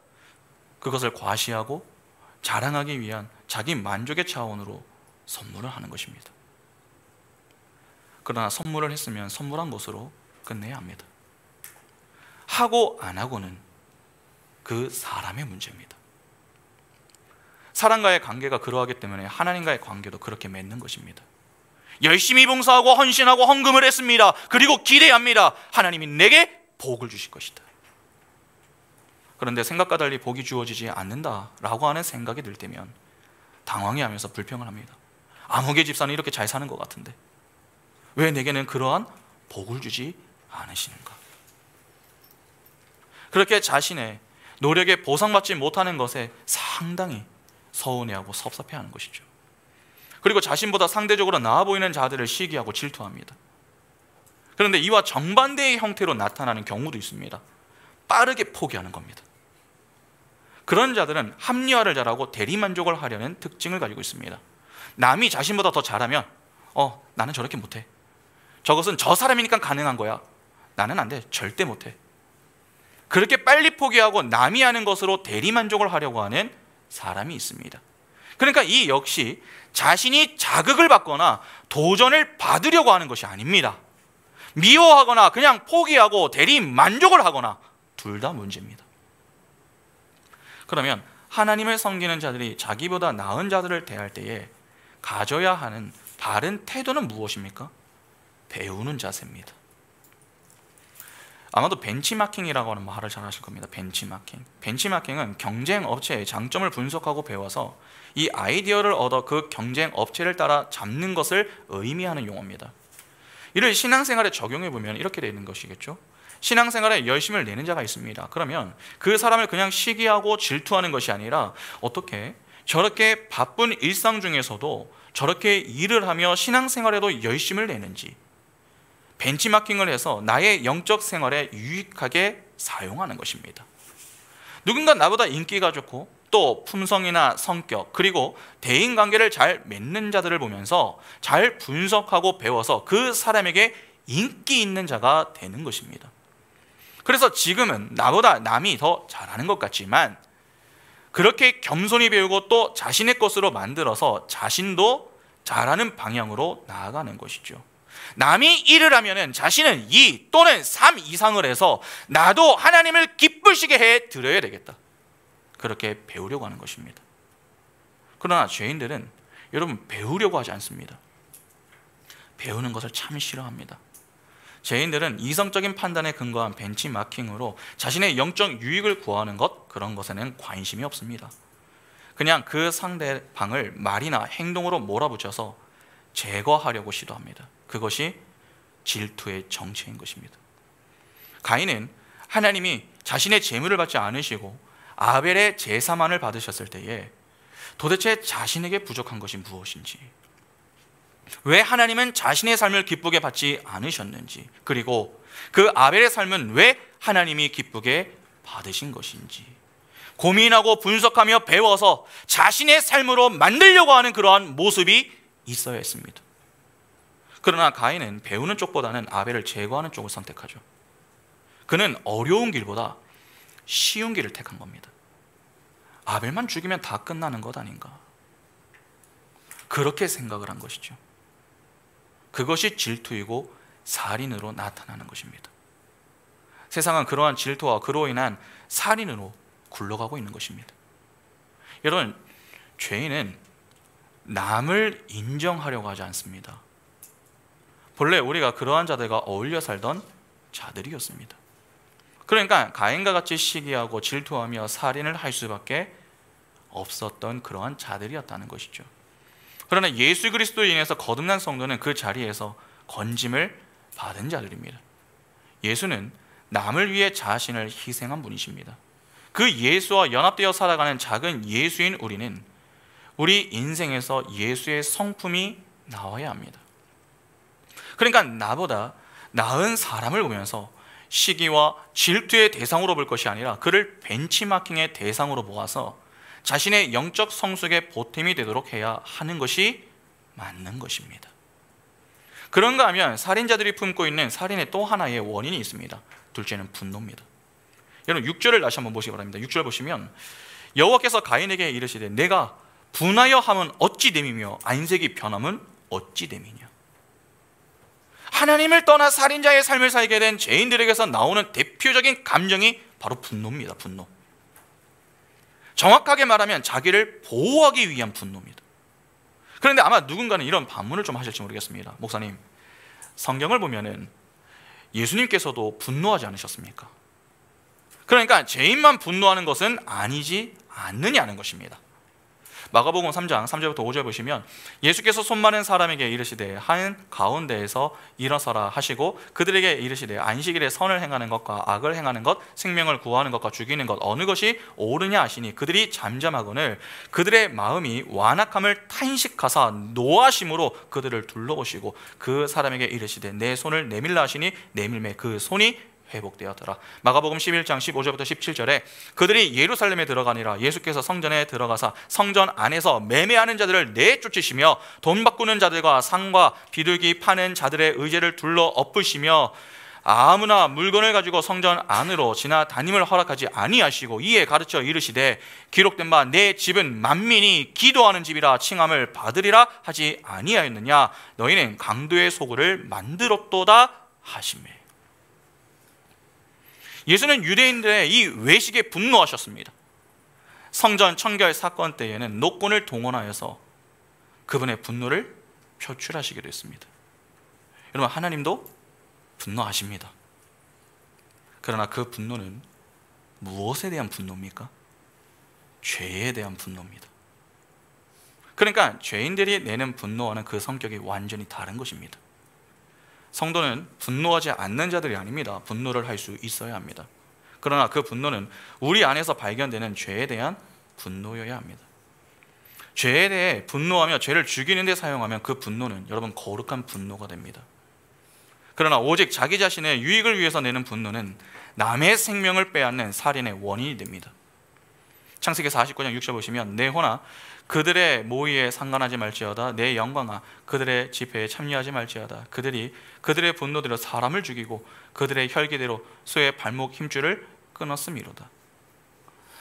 그것을 과시하고 자랑하기 위한 자기 만족의 차원으로 선물을 하는 것입니다. 그러나 선물을 했으면 선물한 것으로 끝내야 합니다. 하고 안 하고는 그 사람의 문제입니다. 사람과의 관계가 그러하기 때문에 하나님과의 관계도 그렇게 맺는 것입니다. 열심히 봉사하고 헌신하고 헌금을 했습니다. 그리고 기대합니다. 하나님이 내게 복을 주실 것이다. 그런데 생각과 달리 복이 주어지지 않는다라고 하는 생각이 들 때면 당황해하면서 불평을 합니다. 아무개 집사는 이렇게 잘 사는 것 같은데 왜 내게는 그러한 복을 주지 않으시는가? 그렇게 자신의 노력에 보상받지 못하는 것에 상당히 서운해하고 섭섭해하는 것이죠. 그리고 자신보다 상대적으로 나아 보이는 자들을 시기하고 질투합니다. 그런데 이와 정반대의 형태로 나타나는 경우도 있습니다. 빠르게 포기하는 겁니다. 그런 자들은 합리화를 잘하고 대리만족을 하려는 특징을 가지고 있습니다. 남이 자신보다 더 잘하면 나는 저렇게 못해. 저것은 저 사람이니까 가능한 거야. 나는 안 돼. 절대 못해. 그렇게 빨리 포기하고 남이 하는 것으로 대리만족을 하려고 하는 사람이 있습니다. 그러니까 이 역시 자신이 자극을 받거나 도전을 받으려고 하는 것이 아닙니다. 미워하거나 그냥 포기하고 대리만족을 하거나 둘 다 문제입니다. 그러면 하나님을 섬기는 자들이 자기보다 나은 자들을 대할 때에 가져야 하는 바른 태도는 무엇입니까? 배우는 자세입니다. 아마도 벤치마킹이라고 하는 말을 잘 아실 겁니다. 벤치마킹은 경쟁 업체의 장점을 분석하고 배워서 이 아이디어를 얻어 그 경쟁 업체를 따라 잡는 것을 의미하는 용어입니다. 이를 신앙생활에 적용해 보면 이렇게 되는 것이겠죠. 신앙생활에 열심을 내는 자가 있습니다. 그러면 그 사람을 그냥 시기하고 질투하는 것이 아니라 어떻게 저렇게 바쁜 일상 중에서도 저렇게 일을 하며 신앙생활에도 열심을 내는지 벤치마킹을 해서 나의 영적 생활에 유익하게 사용하는 것입니다. 누군가 나보다 인기가 좋고 또 품성이나 성격 그리고 대인관계를 잘 맺는 자들을 보면서 잘 분석하고 배워서 그 사람에게 인기 있는 자가 되는 것입니다. 그래서 지금은 나보다 남이 더 잘하는 것 같지만 그렇게 겸손히 배우고 또 자신의 것으로 만들어서 자신도 잘하는 방향으로 나아가는 것이죠. 남이 1을 하면 자신은 2 또는 3 이상을 해서 나도 하나님을 기쁘시게 해 드려야 되겠다. 그렇게 배우려고 하는 것입니다. 그러나 죄인들은 여러분 배우려고 하지 않습니다. 배우는 것을 참 싫어합니다. 죄인들은 이성적인 판단에 근거한 벤치마킹으로 자신의 영적 유익을 구하는 것, 그런 것에는 관심이 없습니다. 그냥 그 상대방을 말이나 행동으로 몰아붙여서 제거하려고 시도합니다. 그것이 질투의 정체인 것입니다. 가인은 하나님이 자신의 재물을 받지 않으시고 아벨의 제사만을 받으셨을 때에 도대체 자신에게 부족한 것이 무엇인지, 왜 하나님은 자신의 삶을 기쁘게 받지 않으셨는지, 그리고 그 아벨의 삶은 왜 하나님이 기쁘게 받으신 것인지 고민하고 분석하며 배워서 자신의 삶으로 만들려고 하는 그러한 모습이 있어야 했습니다. 그러나 가인은 배우는 쪽보다는 아벨을 제거하는 쪽을 선택하죠. 그는 어려운 길보다 쉬운 길을 택한 겁니다. 아벨만 죽이면 다 끝나는 것 아닌가, 그렇게 생각을 한 것이죠. 그것이 질투이고 살인으로 나타나는 것입니다. 세상은 그러한 질투와 그로 인한 살인으로 굴러가고 있는 것입니다. 여러분, 죄인은 남을 인정하려고 하지 않습니다. 본래 우리가 그러한 자들과 어울려 살던 자들이었습니다. 그러니까 가인과 같이 시기하고 질투하며 살인을 할 수밖에 없었던 그러한 자들이었다는 것이죠. 그러나 예수 그리스도로 인해서 거듭난 성도는 그 자리에서 건짐을 받은 자들입니다. 예수는 남을 위해 자신을 희생한 분이십니다. 그 예수와 연합되어 살아가는 작은 예수인 우리는 우리 인생에서 예수의 성품이 나와야 합니다. 그러니까 나보다 나은 사람을 보면서 시기와 질투의 대상으로 볼 것이 아니라 그를 벤치마킹의 대상으로 모아서 자신의 영적 성숙에 보탬이 되도록 해야 하는 것이 맞는 것입니다. 그런가 하면 살인자들이 품고 있는 살인의 또 하나의 원인이 있습니다. 둘째는 분노입니다. 여러분 6절을 다시 한번 보시기 바랍니다. 6절 보시면 여호와께서 가인에게 이르시되 내가 분하여 함은 어찌 됨이며 안색이 변함은 어찌 됨이냐. 하나님을 떠나 살인자의 삶을 살게 된 죄인들에게서 나오는 대표적인 감정이 바로 분노입니다. 분노. 정확하게 말하면 자기를 보호하기 위한 분노입니다. 그런데 아마 누군가는 이런 반문을 좀 하실지 모르겠습니다. 목사님, 성경을 보면은 예수님께서도 분노하지 않으셨습니까? 그러니까 죄인만 분노하는 것은 아니지 않느냐는 것입니다. 마가복음 3장 3절부터 5절 보시면 예수께서 손 마른 사람에게 이르시되 한 가운데에서 일어서라 하시고 그들에게 이르시되 안식일에 선을 행하는 것과 악을 행하는 것, 생명을 구하는 것과 죽이는 것 어느 것이 옳으냐 하시니 그들이 잠잠하거늘 그들의 마음이 완악함을 탄식하사 노하심으로 그들을 둘러보시고 그 사람에게 이르시되 내 손을 내밀라 하시니 내밀매 그 손이 회복되었더라. 마가복음 11장 15절부터 17절에 그들이 예루살렘에 들어가니라. 예수께서 성전에 들어가사 성전 안에서 매매하는 자들을 내쫓으시며 돈 바꾸는 자들과 상과 비둘기 파는 자들의 의제를 둘러 엎으시며 아무나 물건을 가지고 성전 안으로 지나다님을 허락하지 아니하시고 이에 가르쳐 이르시되 기록된 바 내 집은 만민이 기도하는 집이라 칭함을 받으리라 하지 아니하였느냐. 너희는 강도의 소굴을 만들었도다 하시매. 예수는 유대인들의 이 외식에 분노하셨습니다. 성전 청결 사건 때에는 노권을 동원하여서 그분의 분노를 표출하시기도 했습니다. 여러분, 하나님도 분노하십니다. 그러나 그 분노는 무엇에 대한 분노입니까? 죄에 대한 분노입니다. 그러니까 죄인들이 내는 분노와는 그 성격이 완전히 다른 것입니다. 성도는 분노하지 않는 자들이 아닙니다. 분노를 할 수 있어야 합니다. 그러나 그 분노는 우리 안에서 발견되는 죄에 대한 분노여야 합니다. 죄에 대해 분노하며 죄를 죽이는 데 사용하면 그 분노는 여러분 거룩한 분노가 됩니다. 그러나 오직 자기 자신의 유익을 위해서 내는 분노는 남의 생명을 빼앗는 살인의 원인이 됩니다. 창세기 49장 6절 보시면 내 호나 그들의 모의에 상관하지 말지어다 내 영광아 그들의 집회에 참여하지 말지어다 그들이 그들의 분노대로 사람을 죽이고 그들의 혈기대로 소의 발목 힘줄을 끊었음이로다.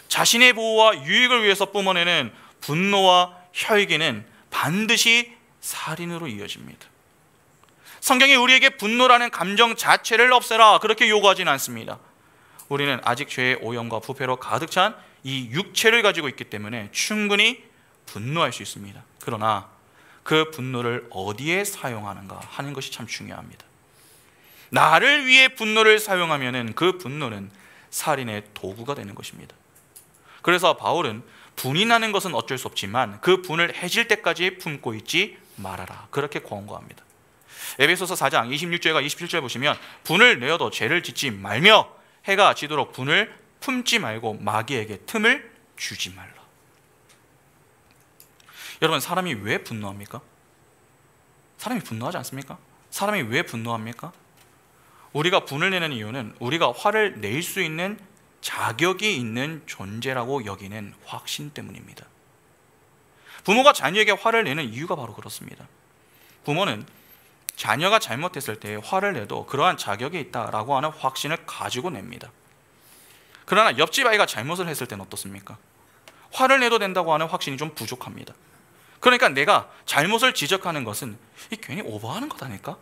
자신의 보호와 유익을 위해서 뿜어내는 분노와 혈기는 반드시 살인으로 이어집니다. 성경이 우리에게 분노라는 감정 자체를 없애라 그렇게 요구하지는 않습니다. 우리는 아직 죄의 오염과 부패로 가득 찬 이 육체를 가지고 있기 때문에 충분히 분노할 수 있습니다. 그러나 그 분노를 어디에 사용하는가 하는 것이 참 중요합니다. 나를 위해 분노를 사용하면 그 분노는 살인의 도구가 되는 것입니다. 그래서 바울은 분이 나는 것은 어쩔 수 없지만 그 분을 해질 때까지 품고 있지 말아라 그렇게 권고합니다. 에베소서 4장 26절과 27절 보시면 분을 내어도 죄를 짓지 말며 해가 지도록 분을 품지 말고 마귀에게 틈을 주지 말라. 여러분, 사람이 왜 분노합니까? 사람이 분노하지 않습니까? 사람이 왜 분노합니까? 우리가 분을 내는 이유는 우리가 화를 낼 수 있는 자격이 있는 존재라고 여기는 확신 때문입니다. 부모가 자녀에게 화를 내는 이유가 바로 그렇습니다. 부모는 자녀가 잘못했을 때 화를 내도 그러한 자격이 있다라고 하는 확신을 가지고 냅니다. 그러나 옆집 아이가 잘못을 했을 때는 어떻습니까? 화를 내도 된다고 하는 확신이 좀 부족합니다. 그러니까 내가 잘못을 지적하는 것은 괜히 오버하는 것 아닐까?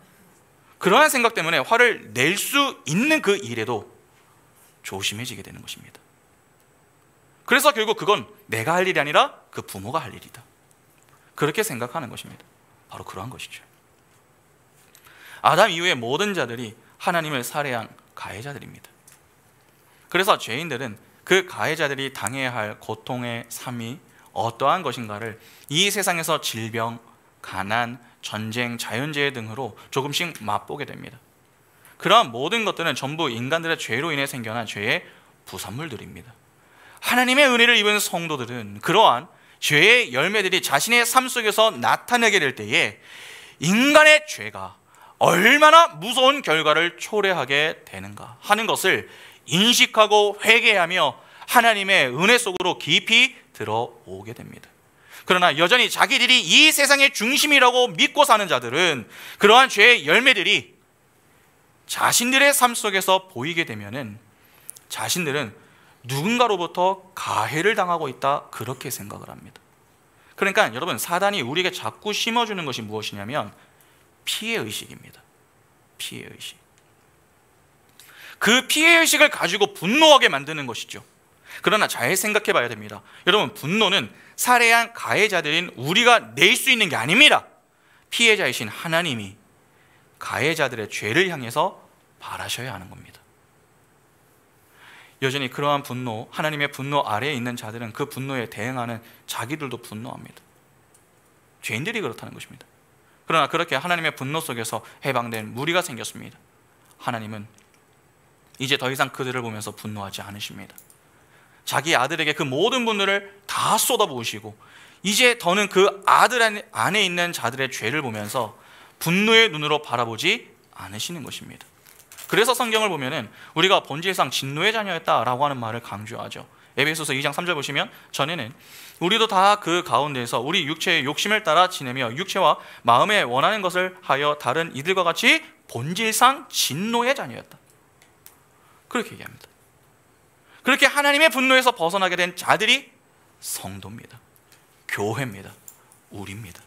그러한 생각 때문에 화를 낼 수 있는 그 일에도 조심해지게 되는 것입니다. 그래서 결국 그건 내가 할 일이 아니라 그 부모가 할 일이다. 그렇게 생각하는 것입니다. 바로 그러한 것이죠. 아담 이후의 모든 자들이 하나님을 살해한 가해자들입니다. 그래서 죄인들은 그 가해자들이 당해야 할 고통의 삶이 어떠한 것인가를 이 세상에서 질병, 가난, 전쟁, 자연재해 등으로 조금씩 맛보게 됩니다. 그러한 모든 것들은 전부 인간들의 죄로 인해 생겨난 죄의 부산물들입니다. 하나님의 은혜를 입은 성도들은 그러한 죄의 열매들이 자신의 삶 속에서 나타나게 될 때에 인간의 죄가 얼마나 무서운 결과를 초래하게 되는가 하는 것을 인식하고 회개하며 하나님의 은혜 속으로 깊이 들어오게 됩니다. 그러나 여전히 자기들이 이 세상의 중심이라고 믿고 사는 자들은 그러한 죄의 열매들이 자신들의 삶 속에서 보이게 되면은 자신들은 누군가로부터 가해를 당하고 있다 그렇게 생각을 합니다. 그러니까 여러분, 사단이 우리에게 자꾸 심어주는 것이 무엇이냐면 피해의식입니다. 피해의식. 그 피해의식을 가지고 분노하게 만드는 것이죠. 그러나 잘 생각해 봐야 됩니다. 여러분, 분노는 살해한 가해자들인 우리가 낼 수 있는 게 아닙니다. 피해자이신 하나님이 가해자들의 죄를 향해서 바라셔야 하는 겁니다. 여전히 그러한 분노, 하나님의 분노 아래에 있는 자들은 그 분노에 대응하는 자기들도 분노합니다. 죄인들이 그렇다는 것입니다. 그러나 그렇게 하나님의 분노 속에서 해방된 무리가 생겼습니다. 하나님은 이제 더 이상 그들을 보면서 분노하지 않으십니다. 자기 아들에게 그 모든 분노를 다 쏟아부으시고 이제 더는 그 아들 안에 있는 자들의 죄를 보면서 분노의 눈으로 바라보지 않으시는 것입니다. 그래서 성경을 보면은 우리가 본질상 진노의 자녀였다라고 하는 말을 강조하죠. 에베소서 2장 3절 보시면 전에는 우리도 다 그 가운데서 우리 육체의 욕심을 따라 지내며 육체와 마음에 원하는 것을 하여 다른 이들과 같이 본질상 진노의 자녀였다. 그렇게 얘기합니다. 그렇게 하나님의 분노에서 벗어나게 된 자들이 성도입니다. 교회입니다. 우리입니다.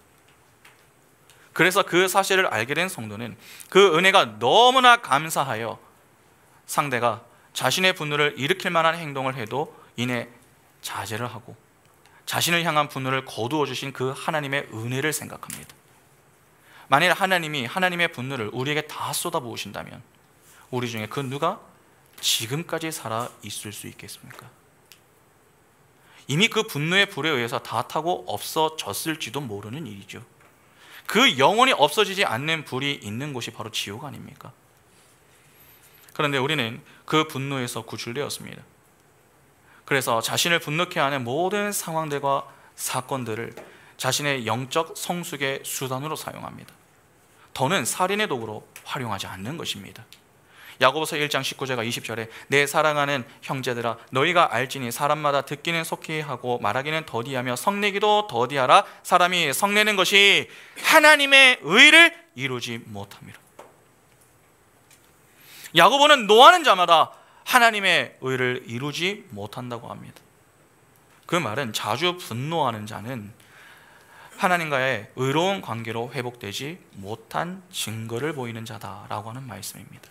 그래서 그 사실을 알게 된 성도는 그 은혜가 너무나 감사하여 상대가 자신의 분노를 일으킬 만한 행동을 해도 이내 자제를 하고 자신을 향한 분노를 거두어 주신 그 하나님의 은혜를 생각합니다. 만일 하나님이 하나님의 분노를 우리에게 다 쏟아부으신다면 우리 중에 그 누가 지금까지 살아 있을 수 있겠습니까? 이미 그 분노의 불에 의해서 다 타고 없어졌을지도 모르는 일이죠. 그 영원히 없어지지 않는 불이 있는 곳이 바로 지옥 아닙니까? 그런데 우리는 그 분노에서 구출되었습니다. 그래서 자신을 분노케 하는 모든 상황들과 사건들을 자신의 영적 성숙의 수단으로 사용합니다. 더는 살인의 도구로 활용하지 않는 것입니다. 야고보서 1장 19절과 20절에 내 사랑하는 형제들아 너희가 알지니 사람마다 듣기는 속히 하고 말하기는 더디하며 성내기도 더디하라. 사람이 성내는 것이 하나님의 의를 이루지 못함이라. 야고보는 노하는 자마다 하나님의 의를 이루지 못한다고 합니다. 그 말은 자주 분노하는 자는 하나님과의 의로운 관계로 회복되지 못한 증거를 보이는 자다라고 하는 말씀입니다.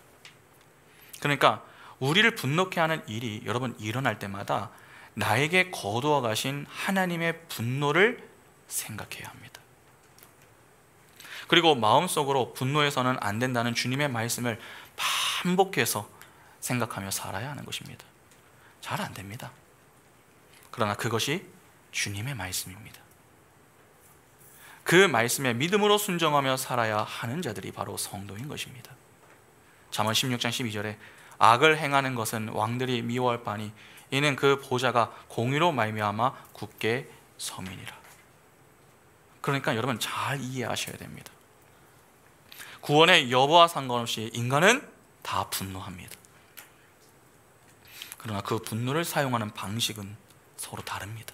그러니까 우리를 분노케 하는 일이 여러분 일어날 때마다 나에게 거두어 가신 하나님의 분노를 생각해야 합니다. 그리고 마음속으로 분노해서는 안 된다는 주님의 말씀을 반복해서 생각하며 살아야 하는 것입니다. 잘 안 됩니다. 그러나 그것이 주님의 말씀입니다. 그 말씀에 믿음으로 순종하며 살아야 하는 자들이 바로 성도인 것입니다. 잠언 16장 12절에 악을 행하는 것은 왕들이 미워할 바니 이는 그 보좌가 공의로 말미암아 굳게 서민이라. 그러니까 여러분 잘 이해하셔야 됩니다. 구원의 여부와 상관없이 인간은 다 분노합니다. 그러나 그 분노를 사용하는 방식은 서로 다릅니다.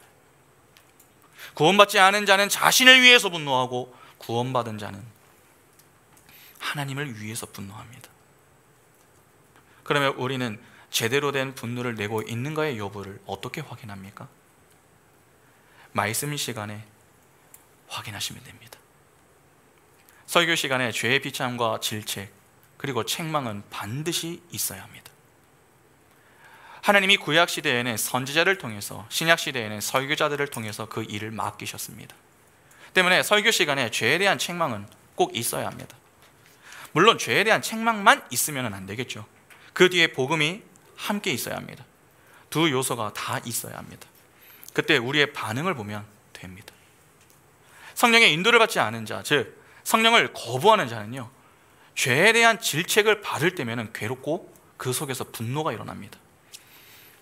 구원받지 않은 자는 자신을 위해서 분노하고 구원받은 자는 하나님을 위해서 분노합니다. 그러면 우리는 제대로 된 분노를 내고 있는가의 여부를 어떻게 확인합니까? 말씀 시간에 확인하시면 됩니다. 설교 시간에 죄의 비참과 질책 그리고 책망은 반드시 있어야 합니다. 하나님이 구약 시대에는 선지자를 통해서 신약 시대에는 설교자들을 통해서 그 일을 맡기셨습니다. 때문에 설교 시간에 죄에 대한 책망은 꼭 있어야 합니다. 물론 죄에 대한 책망만 있으면 안 되겠죠. 그 뒤에 복음이 함께 있어야 합니다. 두 요소가 다 있어야 합니다. 그때 우리의 반응을 보면 됩니다. 성령의 인도를 받지 않은 자, 즉 성령을 거부하는 자는요, 죄에 대한 질책을 받을 때면 괴롭고 그 속에서 분노가 일어납니다.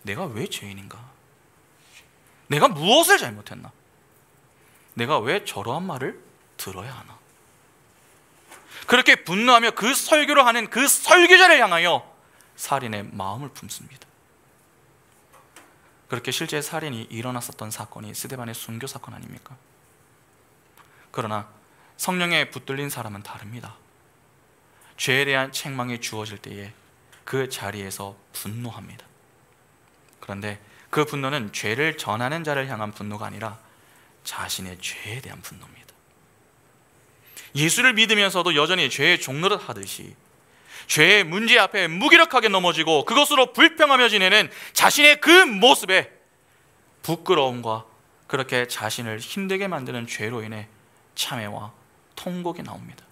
내가 왜 죄인인가? 내가 무엇을 잘못했나? 내가 왜 저러한 말을 들어야 하나? 그렇게 분노하며 그 설교를 하는 그 설교자를 향하여 살인의 마음을 품습니다. 그렇게 실제 살인이 일어났었던 사건이 스데반의 순교 사건 아닙니까? 그러나 성령에 붙들린 사람은 다릅니다. 죄에 대한 책망이 주어질 때에 그 자리에서 분노합니다. 그런데 그 분노는 죄를 전하는 자를 향한 분노가 아니라 자신의 죄에 대한 분노입니다. 예수를 믿으면서도 여전히 죄의 종노릇 하듯이 죄의 문제 앞에 무기력하게 넘어지고 그것으로 불평하며 지내는 자신의 그 모습에 부끄러움과 그렇게 자신을 힘들게 만드는 죄로 인해 참회와 통곡이 나옵니다.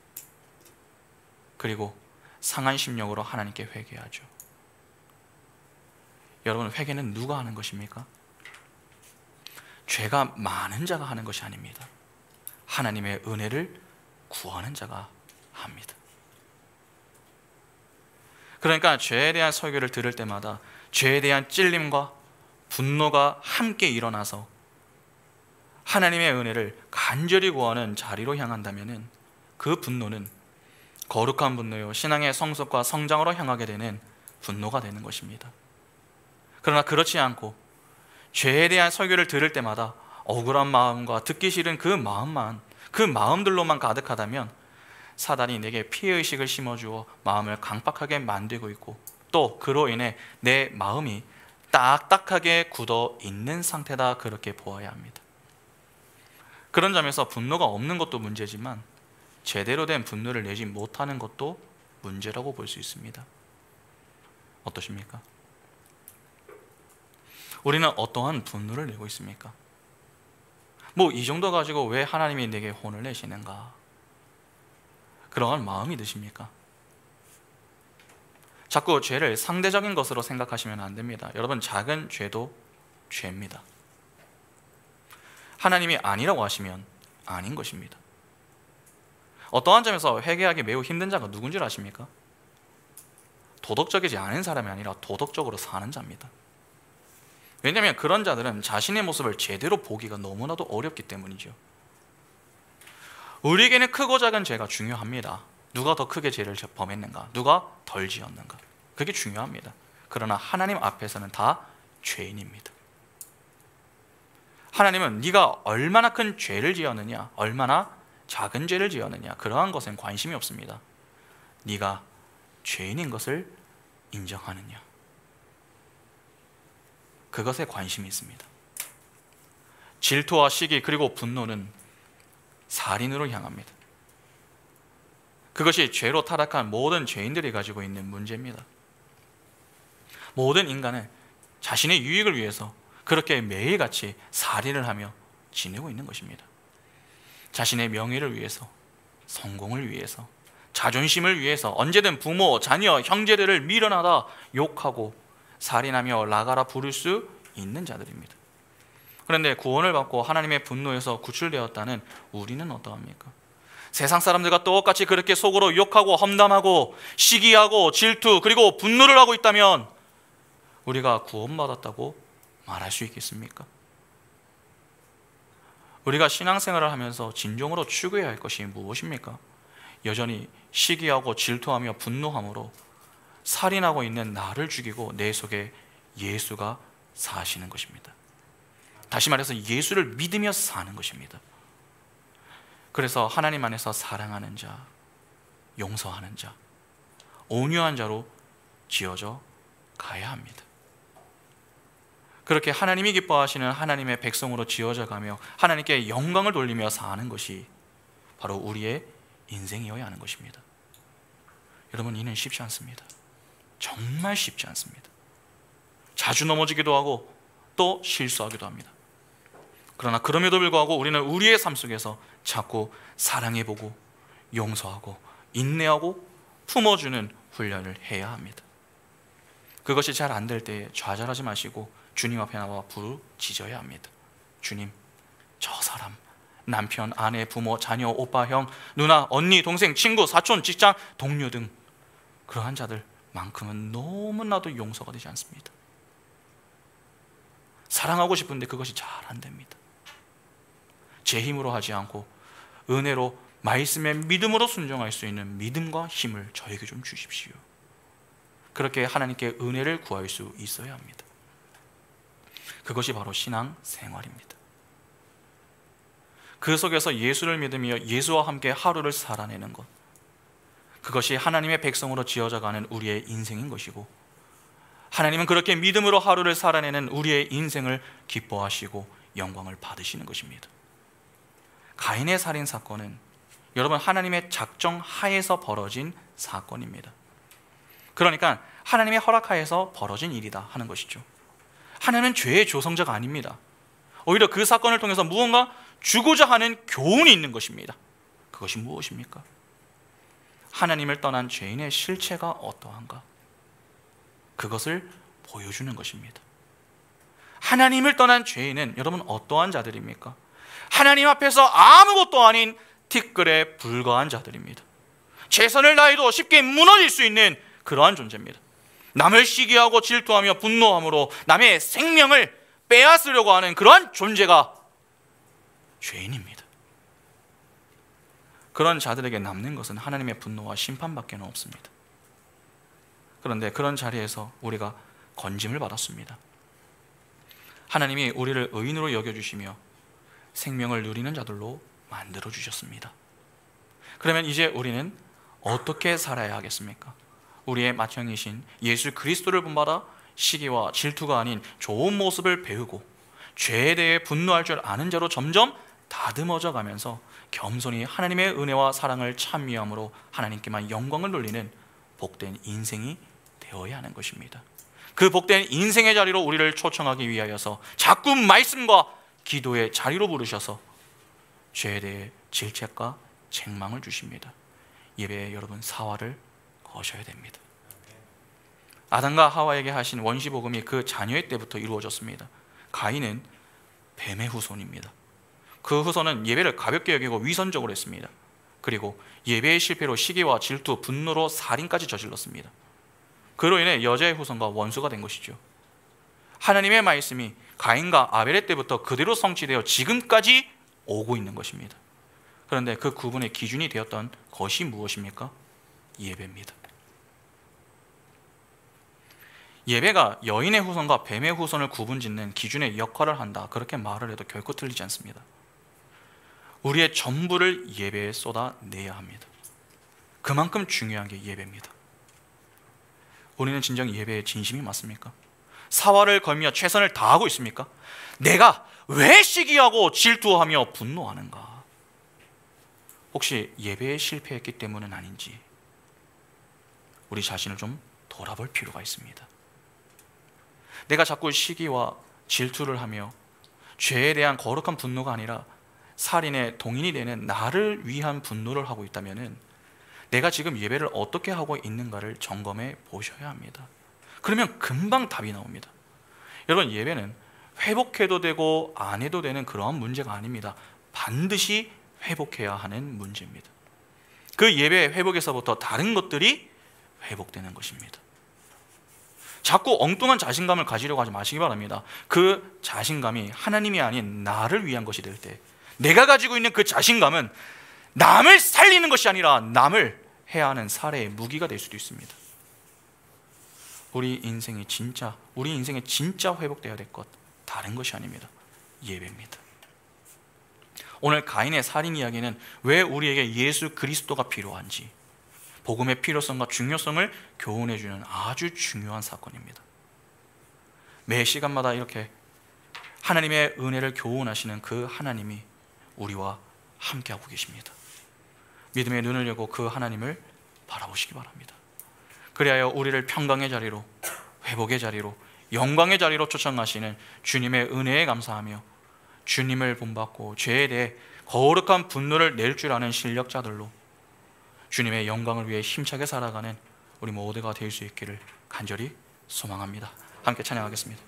그리고 상한 심령으로 하나님께 회개하죠. 여러분, 회개는 누가 하는 것입니까? 죄가 많은 자가 하는 것이 아닙니다. 하나님의 은혜를 구하는 자가 합니다. 그러니까 죄에 대한 설교를 들을 때마다 죄에 대한 찔림과 분노가 함께 일어나서 하나님의 은혜를 간절히 구하는 자리로 향한다면 그 분노는 거룩한 분노요, 신앙의 성숙과 성장으로 향하게 되는 분노가 되는 것입니다. 그러나 그렇지 않고 죄에 대한 설교를 들을 때마다 억울한 마음과 듣기 싫은 그 마음들로만 가득하다면 사단이 내게 피해의식을 심어주어 마음을 강박하게 만들고 있고, 또 그로 인해 내 마음이 딱딱하게 굳어 있는 상태다, 그렇게 보아야 합니다. 그런 점에서 분노가 없는 것도 문제지만 제대로 된 분노를 내지 못하는 것도 문제라고 볼 수 있습니다. 어떠십니까? 우리는 어떠한 분노를 내고 있습니까? 이 정도 가지고 왜 하나님이 내게 혼을 내시는가? 그러한 마음이 드십니까? 자꾸 죄를 상대적인 것으로 생각하시면 안 됩니다. 여러분, 작은 죄도 죄입니다. 하나님이 아니라고 하시면 아닌 것입니다. 어떠한 점에서 회개하기 매우 힘든 자가 누군지 아십니까? 도덕적이지 않은 사람이 아니라 도덕적으로 사는 자입니다. 왜냐하면 그런 자들은 자신의 모습을 제대로 보기가 너무나도 어렵기 때문이죠. 우리에게는 크고 작은 죄가 중요합니다. 누가 더 크게 죄를 범했는가, 누가 덜 지었는가, 그게 중요합니다. 그러나 하나님 앞에서는 다 죄인입니다. 하나님은 네가 얼마나 큰 죄를 지었느냐, 얼마나 작은 죄를 지었느냐, 그러한 것엔 관심이 없습니다. 네가 죄인인 것을 인정하느냐, 그것에 관심이 있습니다. 질투와 시기 그리고 분노는 살인으로 향합니다. 그것이 죄로 타락한 모든 죄인들이 가지고 있는 문제입니다. 모든 인간은 자신의 유익을 위해서 그렇게 매일같이 살인을 하며 지내고 있는 것입니다. 자신의 명예를 위해서, 성공을 위해서, 자존심을 위해서 언제든 부모, 자녀, 형제들을 밀어나다 욕하고 살인하며 나가라 부를 수 있는 자들입니다. 그런데 구원을 받고 하나님의 분노에서 구출되었다는 우리는 어떠합니까? 세상 사람들과 똑같이 그렇게 속으로 욕하고 험담하고 시기하고 질투 그리고 분노를 하고 있다면 우리가 구원받았다고 말할 수 있겠습니까? 우리가 신앙생활을 하면서 진정으로 추구해야 할 것이 무엇입니까? 여전히 시기하고 질투하며 분노함으로 살인하고 있는 나를 죽이고 내 속에 예수가 사시는 것입니다. 다시 말해서 예수를 믿으며 사는 것입니다. 그래서 하나님 안에서 사랑하는 자, 용서하는 자, 온유한 자로 지어져 가야 합니다. 그렇게 하나님이 기뻐하시는 하나님의 백성으로 지어져 가며 하나님께 영광을 돌리며 사는 것이 바로 우리의 인생이어야 하는 것입니다. 여러분, 이는 쉽지 않습니다. 정말 쉽지 않습니다. 자주 넘어지기도 하고 또 실수하기도 합니다. 그러나 그럼에도 불구하고 우리는 우리의 삶 속에서 자꾸 사랑해보고 용서하고 인내하고 품어주는 훈련을 해야 합니다. 그것이 잘 안 될 때에 좌절하지 마시고 주님 앞에 나와 부르짖어야 합니다. 주님, 저 사람, 남편, 아내, 부모, 자녀, 오빠, 형, 누나, 언니, 동생, 친구, 사촌, 직장, 동료 등 그러한 자들만큼은 너무나도 용서가 되지 않습니다. 사랑하고 싶은데 그것이 잘 안 됩니다. 제 힘으로 하지 않고 은혜로 말씀에 믿음으로 순종할 수 있는 믿음과 힘을 저에게 좀 주십시오. 그렇게 하나님께 은혜를 구할 수 있어야 합니다. 그것이 바로 신앙 생활입니다. 그 속에서 예수를 믿으며 예수와 함께 하루를 살아내는 것, 그것이 하나님의 백성으로 지어져가는 우리의 인생인 것이고, 하나님은 그렇게 믿음으로 하루를 살아내는 우리의 인생을 기뻐하시고 영광을 받으시는 것입니다. 가인의 살인 사건은 여러분, 하나님의 작정 하에서 벌어진 사건입니다. 그러니까 하나님의 허락하에서 벌어진 일이다 하는 것이죠. 하나님은 죄의 조성자가 아닙니다. 오히려 그 사건을 통해서 무언가 주고자 하는 교훈이 있는 것입니다. 그것이 무엇입니까? 하나님을 떠난 죄인의 실체가 어떠한가? 그것을 보여주는 것입니다. 하나님을 떠난 죄인은 여러분 어떠한 자들입니까? 하나님 앞에서 아무것도 아닌 티끌에 불과한 자들입니다. 최선을 다해도 쉽게 무너질 수 있는 그러한 존재입니다. 남을 시기하고 질투하며 분노함으로 남의 생명을 빼앗으려고 하는 그러한 존재가 죄인입니다. 그런 자들에게 남는 것은 하나님의 분노와 심판밖에 없습니다. 그런데 그런 자리에서 우리가 건짐을 받았습니다. 하나님이 우리를 의인으로 여겨주시며 생명을 누리는 자들로 만들어주셨습니다. 그러면 이제 우리는 어떻게 살아야 하겠습니까? 우리의 맏형이신 예수 그리스도를 본받아 시기와 질투가 아닌 좋은 모습을 배우고 죄에 대해 분노할 줄 아는 자로 점점 다듬어져 가면서 겸손히 하나님의 은혜와 사랑을 찬미함으로 하나님께만 영광을 돌리는 복된 인생이 되어야 하는 것입니다. 그 복된 인생의 자리로 우리를 초청하기 위하여서 자꾸 말씀과 기도의 자리로 부르셔서 죄에 대해 질책과 책망을 주십니다. 예배에 여러분 사활을 거셔야 됩니다. 아담과 하와에게 하신 원시복음이 그 자녀의 때부터 이루어졌습니다. 가인은 뱀의 후손입니다. 그 후손은 예배를 가볍게 여기고 위선적으로 했습니다. 그리고 예배의 실패로 시기와 질투, 분노로 살인까지 저질렀습니다. 그로 인해 여자의 후손과 원수가 된 것이죠. 하나님의 말씀이 가인과 아벨의 때부터 그대로 성취되어 지금까지 오고 있는 것입니다. 그런데 그 구분의 기준이 되었던 것이 무엇입니까? 예배입니다. 예배가 여인의 후손과 뱀의 후손을 구분짓는 기준의 역할을 한다, 그렇게 말을 해도 결코 틀리지 않습니다. 우리의 전부를 예배에 쏟아내야 합니다. 그만큼 중요한 게 예배입니다. 우리는 진정 예배에 진심이 맞습니까? 사활을 걸며 최선을 다하고 있습니까? 내가 왜 시기하고 질투하며 분노하는가? 혹시 예배에 실패했기 때문은 아닌지 우리 자신을 좀 돌아볼 필요가 있습니다. 내가 자꾸 시기와 질투를 하며 죄에 대한 거룩한 분노가 아니라 살인의 동인이 되는 나를 위한 분노를 하고 있다면 내가 지금 예배를 어떻게 하고 있는가를 점검해 보셔야 합니다. 그러면 금방 답이 나옵니다. 여러분, 예배는 회복해도 되고 안 해도 되는 그러한 문제가 아닙니다. 반드시 회복해야 하는 문제입니다. 그 예배 회복에서부터 다른 것들이 회복되는 것입니다. 자꾸 엉뚱한 자신감을 가지려고 하지 마시기 바랍니다. 그 자신감이 하나님이 아닌 나를 위한 것이 될 때 내가 가지고 있는 그 자신감은 남을 살리는 것이 아니라 남을 해야 하는 살해의 무기가 될 수도 있습니다. 우리 인생에 진짜 회복되어야 될 것 다른 것이 아닙니다. 예배입니다. 오늘 가인의 살인 이야기는 왜 우리에게 예수 그리스도가 필요한지, 복음의 필요성과 중요성을 교훈해 주는 아주 중요한 사건입니다. 매 시간마다 이렇게 하나님의 은혜를 교훈하시는 그 하나님이 우리와 함께하고 계십니다. 믿음의 눈을 열고 그 하나님을 바라보시기 바랍니다. 그리하여 우리를 평강의 자리로, 회복의 자리로, 영광의 자리로 초청하시는 주님의 은혜에 감사하며 주님을 본받고 죄에 대해 거룩한 분노를 낼 줄 아는 실력자들로 주님의 영광을 위해 힘차게 살아가는 우리 모두가 될 수 있기를 간절히 소망합니다. 함께 찬양하겠습니다.